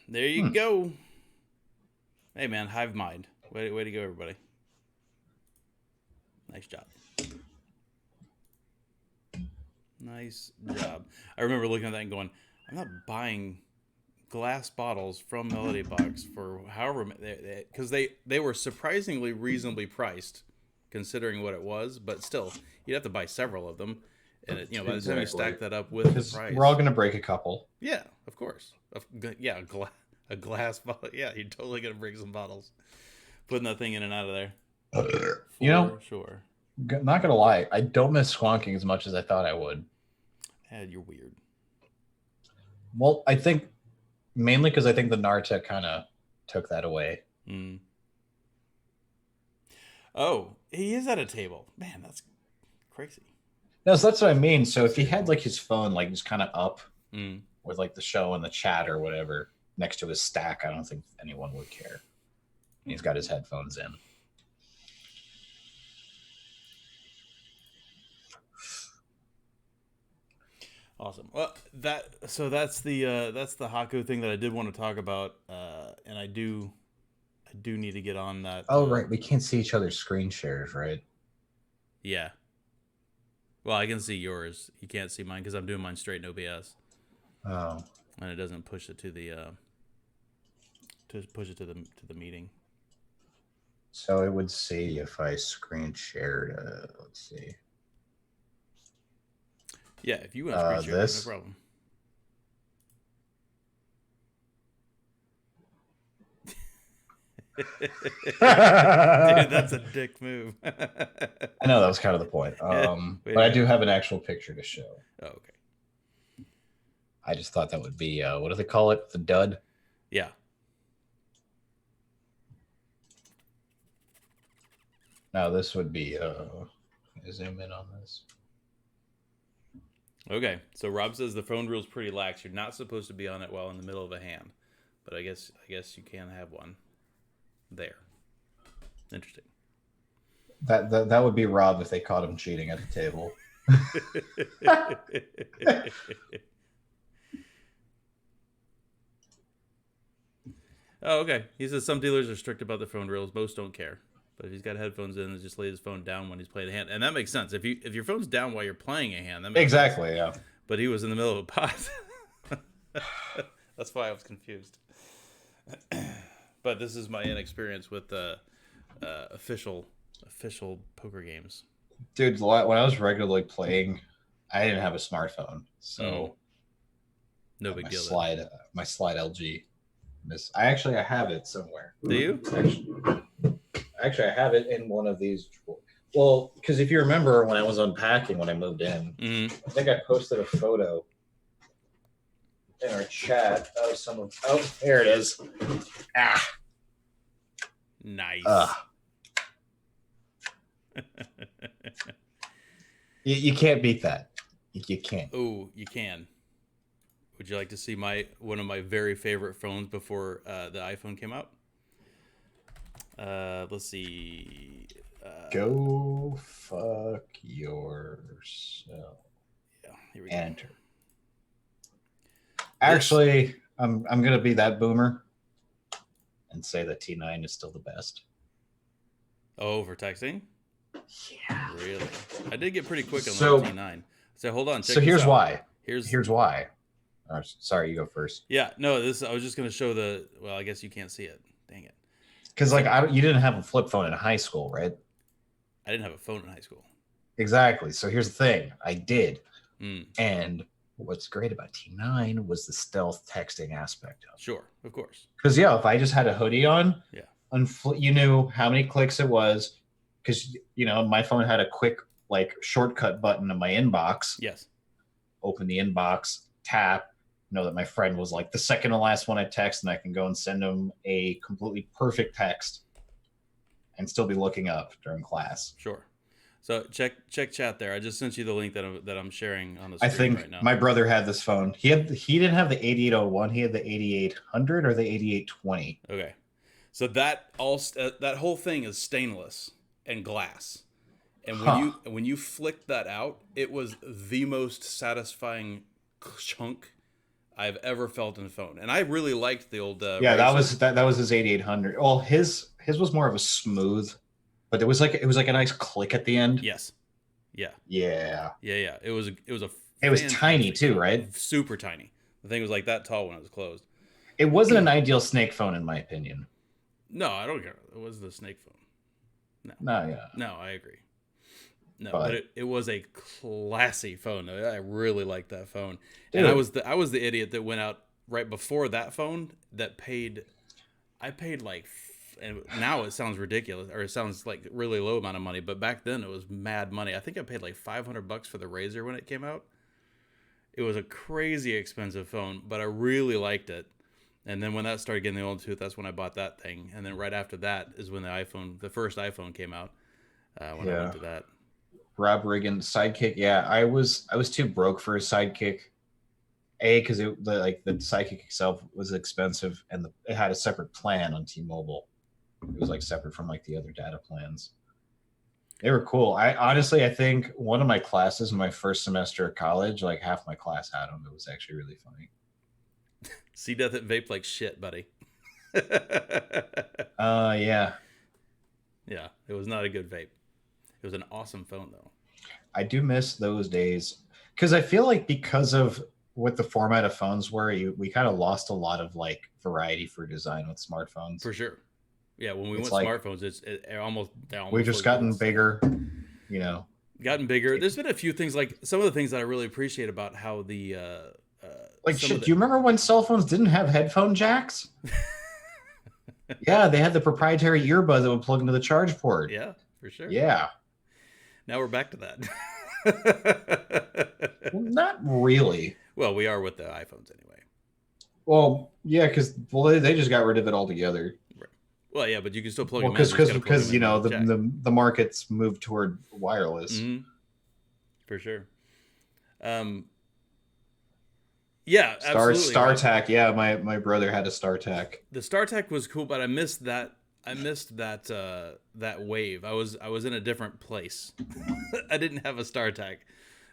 There you go. Hey man, hive mind. Way to go, everybody. Nice job. Nice job. I remember looking at that and going, I'm not buying glass bottles from Melody Box for however, because they were surprisingly reasonably priced considering what it was, but still you'd have to buy several of them, and by the time you stack that up with the price, we're all gonna break a couple. Yeah, of course. Yeah, a glass bottle. Yeah, you're totally gonna break some bottles putting that thing in and out of there. Sure. Not gonna lie, I don't miss squonking as much as I thought I would. You're weird. Well, I think mainly because I think the Narta kind of took that away. Oh, he is at a table. Man, that's crazy. No, so that's what I mean. So if he had like his phone like just kind of up with like the show and the chat or whatever next to his stack, I don't think anyone would care. He's got his headphones in. Awesome. Well, that's the Haku thing that I did want to talk about, and I do need to get on that. Oh right, we can't see each other's screen shares, right? Yeah. Well, I can see yours. You can't see mine because I'm doing mine straight in OBS. Oh. And it doesn't push it to the to the meeting. So it would see if I screen shared. Let's see. Yeah, if you want to screen share, this? no problem. Dude, that's a dick move. I know that was kind of the point. But I do have an actual picture to show. Oh, okay. I just thought that would be what do they call it? The dud? Yeah. Now this would be zoom in on this. Okay, so Rob says the phone rule's pretty lax. You're not supposed to be on it while in the middle of a hand, but I guess you can have one there. Interesting. That would be Rob if they caught him cheating at the table. Oh, okay. He says some dealers are strict about the phone rules. Most don't care. But if he's got headphones in, just lay his phone down when he's playing a hand, and that makes sense. If your phone's down while you're playing a hand, that makes exactly, sense. yeah. But he was in the middle of a pot. That's why I was confused. But this is my inexperience with official poker games. Dude, when I was regularly playing, I didn't have a smartphone, so no big deal. My slide LG. I have it somewhere. Do you? Actually, I have it in one of these. Well, because if you remember when I was unpacking when I moved in, I think I posted a photo in our chat of some of. Oh, there it is. Ah, nice. You can't beat that. You can't. Oh, you can. Would you like to see one of my very favorite phones before the iPhone came out? Let's see. Go fuck yourself. Yeah, here we go. Enter. Actually, I'm gonna be that boomer and say that T9 is still the best. Oh, for texting? Yeah. Really? I did get pretty quick on the T9. So hold on. So here's why. Here's why. Oh, sorry, you go first. Yeah, no, I was just gonna show well, I guess you can't see it. Dang it. Because you didn't have a flip phone in high school, right? I didn't have a phone in high school. Exactly. So here's the thing. I did. And what's great about T9 was the stealth texting aspect of it. Sure, of course. Because if I just had a hoodie on, yeah, you knew how many clicks it was. Because my phone had a quick shortcut button in my inbox. Yes. Open the inbox, tap. Know that my friend was the second to last one I text, and I can go and send him a completely perfect text and still be looking up during class. Sure. So check chat there. I just sent you the link that I'm sharing on the I screen think right now. my brother had this phone. He didn't have the 8801. He had the 8800 or the 8820. Okay. So that whole thing is stainless and glass. And when you flicked that out, it was the most satisfying chunk I've ever felt in a phone, and I really liked the old. That was his 8800. Well, his was more of a smooth, but it was like a nice click at the end. Yes. Yeah. Yeah. Yeah. It was tiny too, right? Super tiny. The thing was like that tall when it was closed. It wasn't an ideal snake phone, in my opinion. No, I don't care. It was the snake phone. No, I agree. No, but it was a classy phone. I really liked that phone. Dude. And I was the idiot that went out right before that phone that paid. I paid and now it sounds ridiculous, or it sounds like really low amount of money, but back then it was mad money. I think I paid $500 for the Razor when it came out. It was a crazy expensive phone, but I really liked it. And then when that started getting the old tooth, that's when I bought that thing. And then right after that is when the first iPhone came out. When I went to that. Rob Reagan Sidekick. Yeah, I was too broke for a Sidekick. Because the Sidekick itself was expensive, and it had a separate plan on T-Mobile. It was separate from the other data plans. They were cool. I think one of my classes in my first semester of college, half my class had them. It was actually really funny. C-Death at vape like shit, buddy. Yeah. Yeah, it was not a good vape. It was an awesome phone, though. I do miss those days because I feel because of what the format of phones were, we kind of lost a lot of variety for design with smartphones. For sure. Yeah, when we went smartphones, it almost we've just gotten bigger, Gotten bigger. There's been a few things some of the things that I really appreciate about how the do you remember when cell phones didn't have headphone jacks? Yeah, they had the proprietary earbud that would plug into the charge port. Yeah, for sure. Yeah. Now we're back to that. Well, not really. Well, we are with the iPhones anyway. Well, yeah, because they just got rid of it altogether. Right. Well, yeah, but you can still plug Well, them in. because you know the market's moved toward wireless. Mm-hmm. For sure. Yeah, absolutely. StarTAC. Yeah, my brother had a StarTAC. The StarTAC was cool, but I missed that. I missed that wave. I was in a different place. I didn't have a StarTAC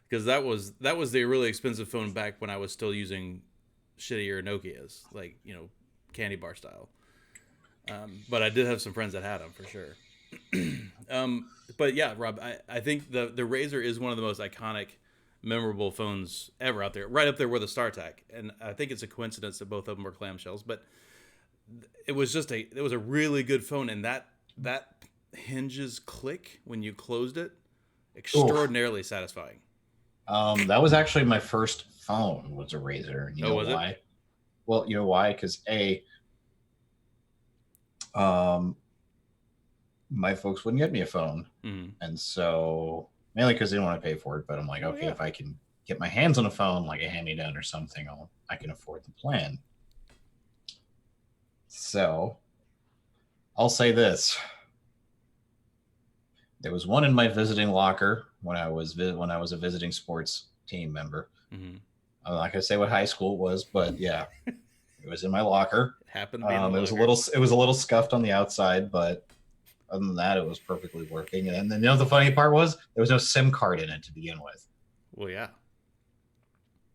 because that was the really expensive phone back when I was still using shittier Nokias, like, you know, candy bar style. But I did have some friends that had them for sure. But yeah, Rob, I think the Razr is one of the most iconic, memorable phones ever out there, right up there with the StarTAC. And I think it's a coincidence that both of them were clamshells, but it was a really good phone, and that hinges click when you closed it, extraordinarily satisfying. That was actually my first phone, was a Razr. You know why? It? Well, you know why? Because my folks wouldn't get me a phone, and so mainly because they didn't want to pay for it. But I'm like, okay, if I can get my hands on a phone, like a hand-me-down or something, I can afford the plan. So I'll say this: there was one in my visiting locker when I was a visiting sports team member. I'm not gonna say what high school it was, but yeah, it was in my locker. It happened to be in the locker. It was a little scuffed on the outside, but other than that, it was perfectly working. And then, you know, the funny part was there was no SIM card in it to begin with. Well, yeah.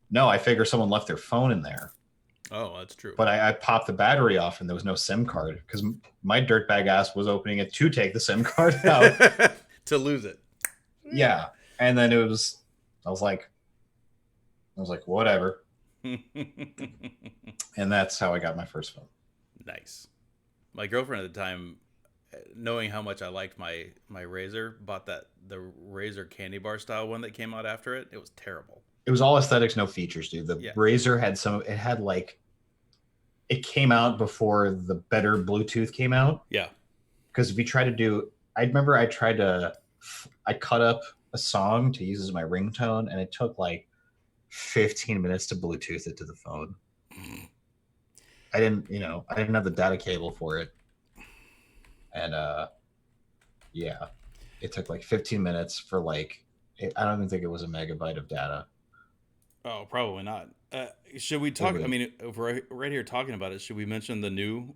No, I figure someone left their phone in there. Oh, that's true. But I popped the battery off, and there was no SIM card because my dirtbag ass was opening it to take the SIM card out to lose it. Yeah, and then I was like, whatever. And that's how I got my first phone. Nice. My girlfriend at the time, knowing how much I liked my Razr, bought the Razr candy bar style one that came out after it. It was terrible. It was all aesthetics, no features, dude. The Razr had it came out before the better Bluetooth came out. Yeah. Because if you try to do, I remember I cut up a song to use as my ringtone, and it took like 15 minutes to Bluetooth it to the phone. I didn't have the data cable for it. And yeah, it took like 15 minutes for I don't even think it was a megabyte of data. Oh, probably not. Should we talk? I mean, if we're right here talking about it, should we mention the new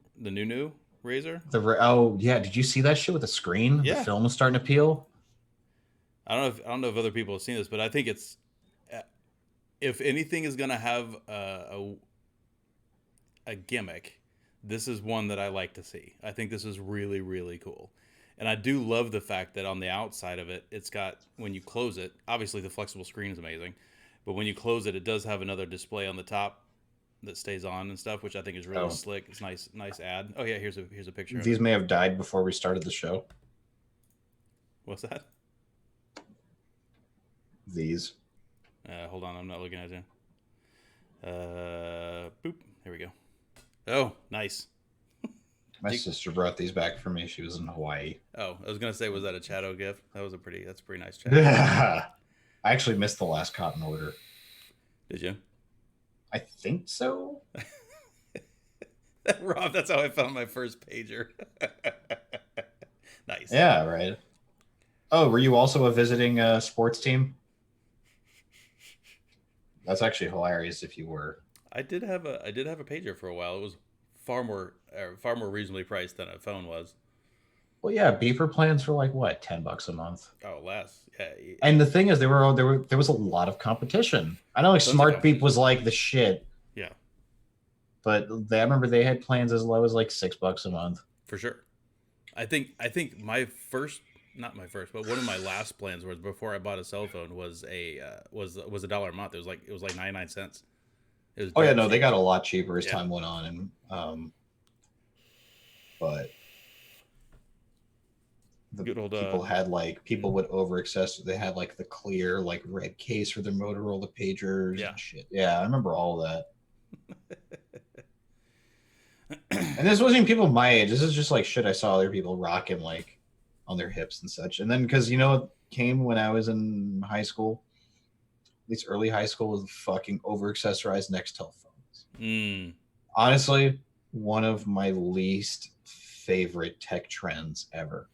Razr? Oh yeah, did you see that shit with the screen? Yeah. The film was starting to peel. I don't know if other people have seen this, but I think it's, if anything is gonna have a gimmick, this is one that I like to see. I think this is really, really cool. And I do love the fact that on the outside of it, it's got, when you close it, obviously the flexible screen is amazing, but when you close it, it does have another display on the top that stays on and stuff, which I think is really slick. It's nice ad. Oh yeah, here's a picture. These may have died before we started the show. What's that? These. Hold on, I'm not looking at it. Boop. There we go. Oh, nice. My sister brought these back for me. She was in Hawaii. Oh, I was gonna say, was that a Chato gift? That's a pretty nice chat. Yeah. I actually missed the last cotton order. Did you? I think so. Rob, that's how I found my first pager. Nice. Yeah, right. Oh, were you also a visiting sports team? That's actually hilarious if you were. I did have a pager for a while. It was far more reasonably priced than a phone was. Well, yeah, beeper plans were like what, $10 a month? Oh, less. Yeah. And the thing is, there was a lot of competition. I know, like Smart Beep was like the shit. Yeah. But I remember they had plans as low as like $6 a month. For sure. I think my first, not my first, but one of my last plans was, before I bought a cell phone, was $1 a month. It was like 99 cents. It was yeah, no, they got a lot cheaper as time went on, and but the people had people would over-access. They had like the clear red case for their Motorola pagers and shit. Yeah, I remember all that. And this wasn't even people my age. This is just like shit I saw other people rocking on their hips and such. And then because it came when I was in high school, at least early high school, was fucking over-accessorized Nextel phones. Honestly, one of my least favorite tech trends ever.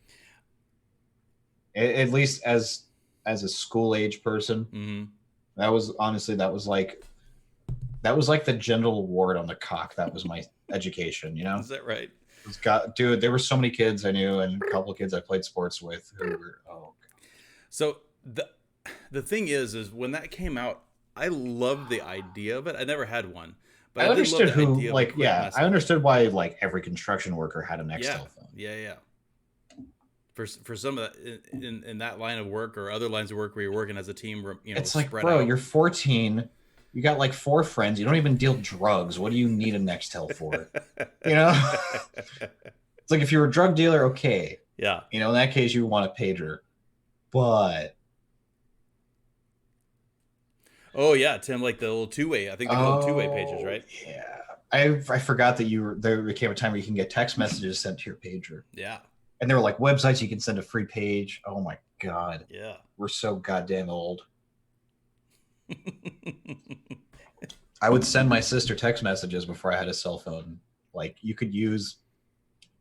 At least as a school age person, Mm-hmm. that was like the genital ward on the cock. That was my education, you know? Is that right? Dude, there were so many kids I knew and a couple of kids I played sports with who were, oh God. So the thing is when that came out, I loved the idea of it. I never had one, but I understood who, like, I understood why like every construction worker had an Nextel phone. Yeah. For some of that in that line of work or other lines of work where you're working as a team, you know, it's like, bro, you're 14. You got like 4 friends. You don't even deal drugs. What do you need a Nextel for? You know? It's like if you're a drug dealer, okay. Yeah. You know, in that case, you want a pager. But oh yeah, Tim, like the little two-way. I think they call them two-way pages, right? Yeah. I forgot that there became a time where you can get text messages sent to your pager. Yeah. And there were like websites you can send a free page. Oh my God. Yeah. We're so goddamn old. I would send my sister text messages before I had a cell phone. Like you could use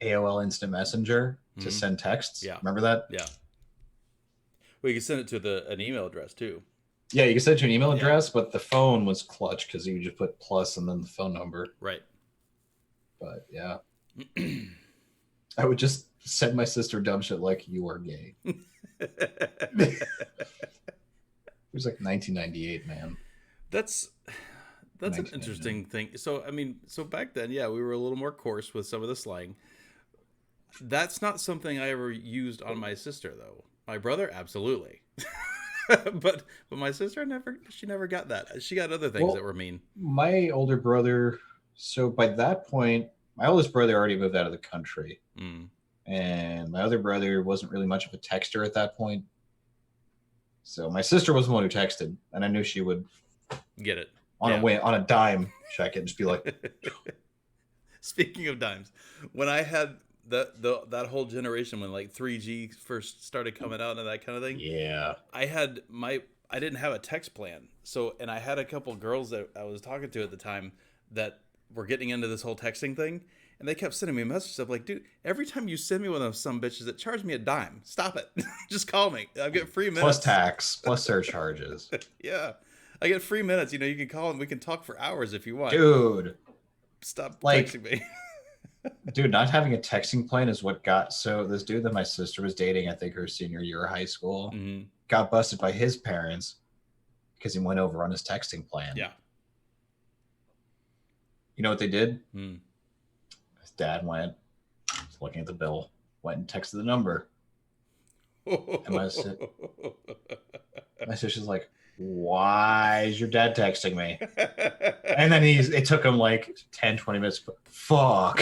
AOL Instant Messenger to send texts. Yeah. Remember that? Yeah. Well, you can send it to an email address too. Yeah, you can send it to an email address, but the phone was clutch because you would just put plus and then the phone number. Right. But yeah. I would just send my sister dumb shit like you are gay. It was like 1998, man. That's an interesting thing. So I mean, back then, yeah, we were a little more coarse with some of the slang. That's not something I ever used on my sister, though. My brother, absolutely. but my sister she never got that. She got other things that were mean. My older brother. So by that point, my oldest brother already moved out of the country, and my other brother wasn't really much of a texter at that point. So my sister was the one who texted, and I knew she would get it on a dime. Check it and just be like. Speaking of dimes, when I had that whole generation when like 3G first started coming out and that kind of thing. Yeah. I didn't have a text plan. So, and I had a couple girls that I was talking to at the time that were getting into this whole texting thing. And they kept sending me messages of like, dude, every time you send me one of those some bitches, it charged me a dime. Stop it. Just call me. I get free minutes. Plus tax, plus surcharges. Yeah. I get free minutes. You know, you can call and we can talk for hours if you want. Dude. Stop texting me. Dude, not having a texting plan is what got... So this dude that my sister was dating, I think her senior year of high school, got busted by his parents because he went over on his texting plan. Yeah. You know what they did? His dad went, looking at the bill, went and texted the number. And my sister's like, why is your dad texting me? And then it took him like 10, 20 minutes. Fuck.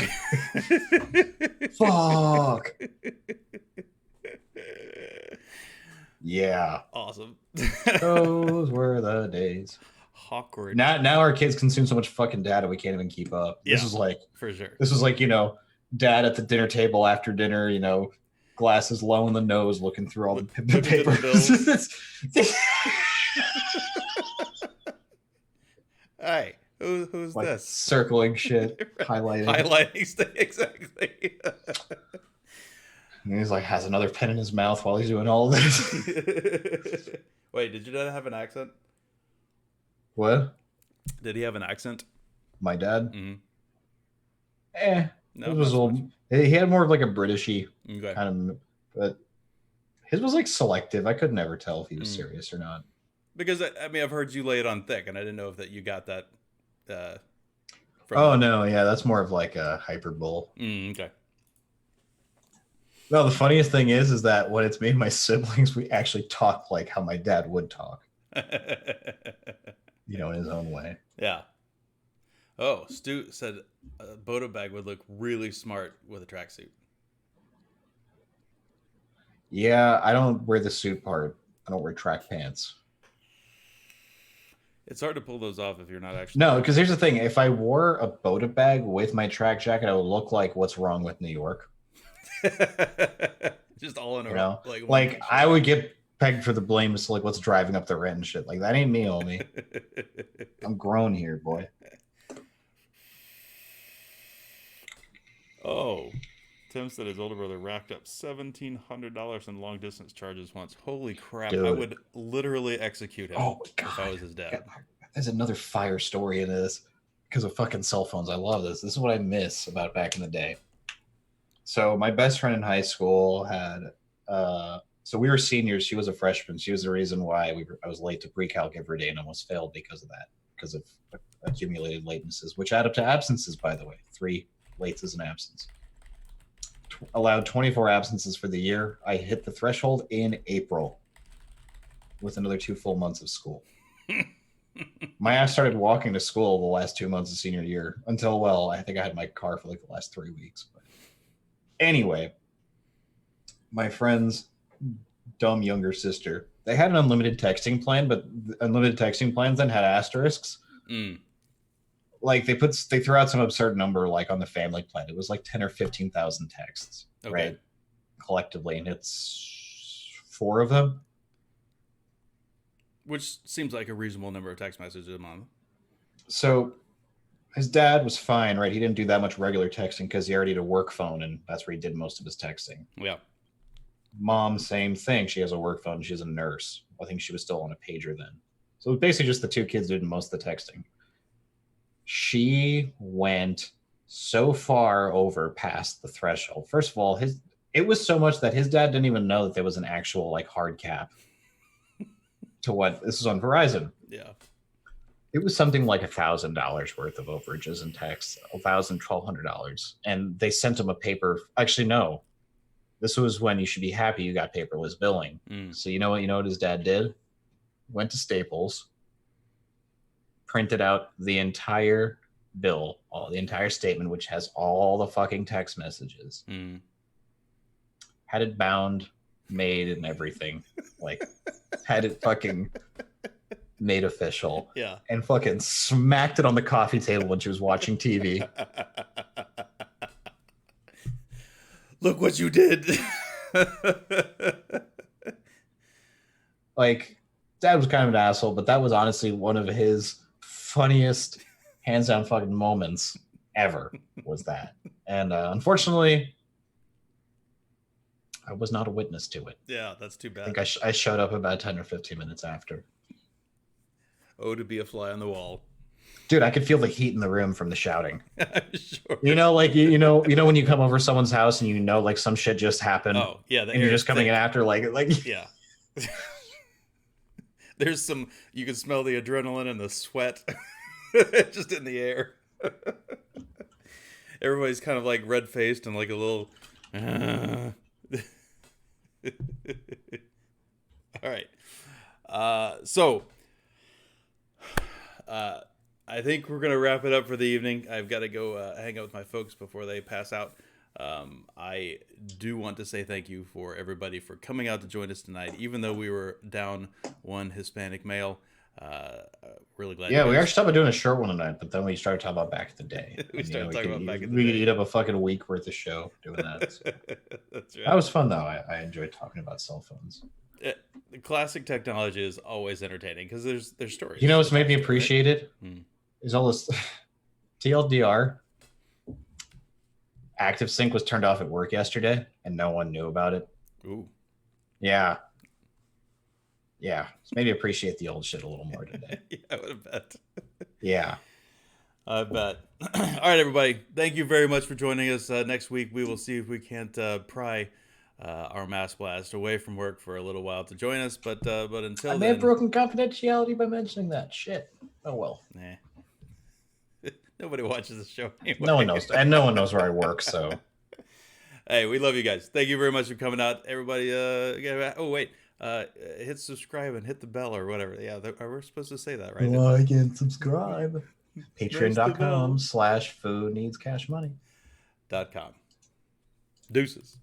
Fuck. Yeah. Awesome. Those were the days. Awkward. Now our kids consume so much fucking data we can't even keep up. Yeah, this was like, for sure. This was like, you know, dad at the dinner table after dinner, you know, glasses low in the nose, looking through all the papers. Hey, who's like this? Circling shit, highlighting exactly. And he's like has another pen in his mouth while he's doing all this. Wait, did your dad have an accent? What? Did he have an accent? My dad? No, it was old. He had more of like a Britishy kind of, but his was like selective. I could never tell if he was serious or not. Because I mean, I've heard you lay it on thick, and I didn't know if that you got that. No, yeah, that's more of like a hyperbole. Okay. No, the funniest thing is that when it's me and my siblings, we actually talk like how my dad would talk. You know, in his own way. Yeah. Oh, Stu said a Boda bag would look really smart with a tracksuit. Yeah, I don't wear the suit part. I don't wear track pants. It's hard to pull those off if you're not actually... No, because here's the thing. If I wore a Boda bag with my track jacket, I would look like What's Wrong with New York. Just all in a... You know? Like I would get pegged for the blame as to like what's driving up the rent and shit. Like, that ain't me, homie. I'm grown here, boy. Oh. Tim said his older brother racked up $1,700 in long distance charges once. Holy crap! Dude. I would literally execute him if I was his dad. There's another fire story in this because of fucking cell phones. I love this. This is what I miss about back in the day. So my best friend in high school had. So we were seniors. She was a freshman. She was the reason why I was late to pre-calc every day and almost failed because of that, because of accumulated latencies, which add up to absences, by the way. 3 lates is an absence. Allowed 24 absences for the year. I hit the threshold in April with another 2 full months of school. My ass started walking to school the last 2 months of senior year until, well, I think I had my car for like the last 3 weeks. But anyway, my friend's dumb younger sister, they had an unlimited texting plan, but unlimited texting plans then had asterisks. Like they threw out some absurd number like on the family plan. It was like 10 or 15,000 texts, right? Collectively, and it's 4 of them. Which seems like a reasonable number of text messages a month. So his dad was fine, right? He didn't do that much regular texting because he already had a work phone, and that's where he did most of his texting. Yeah. Mom, same thing. She has a work phone. She's a nurse. I think she was still on a pager then. So it was basically just the 2 kids doing most of the texting. She went so far over past the threshold. First of all, it was so much that his dad didn't even know that there was an actual like hard cap to what this is on Verizon. Yeah. It was something like $1,000 worth of overages and texts, $1,000, $1,200. And they sent him a paper. Actually, no. This was when you should be happy you got paperless billing. So you know what his dad did? Went to Staples, printed out the entire bill, the entire statement, which has all the fucking text messages. Had it bound, made, and everything. Like, had it fucking made official. Yeah. And fucking smacked it on the coffee table when she was watching TV. Look what you did. Like, dad was kind of an asshole, but that was honestly one of his funniest hands down fucking moments ever, was that. And unfortunately, I was not a witness to it. Yeah, that's too bad. I think I showed up about 10 or 15 minutes after. Oh, to be a fly on the wall. Dude, I could feel the heat in the room from the shouting. Sure. You know, like you know when you come over someone's house and you know like some shit just happened. Oh, yeah, and you're just coming in after like yeah. There's some, you can smell the adrenaline and the sweat just in the air. Everybody's kind of like red faced and like a little. All right. I think we're going to wrap it up for the evening. I've got to go hang out with my folks before they pass out. I do want to say thank you for everybody for coming out to join us tonight, even though we were down one Hispanic male. Really glad. Yeah, we actually thought about doing a short one tonight, but then we started talking about back in the day. We started talking about back in the day. We day. could eat up a fucking week worth of show doing that. So. That's right. That was fun, though. I enjoyed talking about cell phones. The classic technology is always entertaining because there's stories. You know what's made me appreciate it? Is all this TLDR. ActiveSync was turned off at work yesterday, and no one knew about it. Ooh. Yeah. Yeah. It's made me appreciate the old shit a little more today. Yeah, I would have bet. Yeah. I bet. All right, everybody. Thank you very much for joining us. Next week, we will see if we can't pry our mass blast away from work for a little while to join us. But until I may have broken confidentiality by mentioning that. Shit. Oh, well. Nah. Nobody watches the show anyway. No one knows. And no one knows where I work, so. Hey, we love you guys. Thank you very much for coming out. Everybody, hit subscribe and hit the bell or whatever. Yeah, we're supposed to say that, right? Like and subscribe. Patreon.com/foodneedscashmoney.com. Deuces.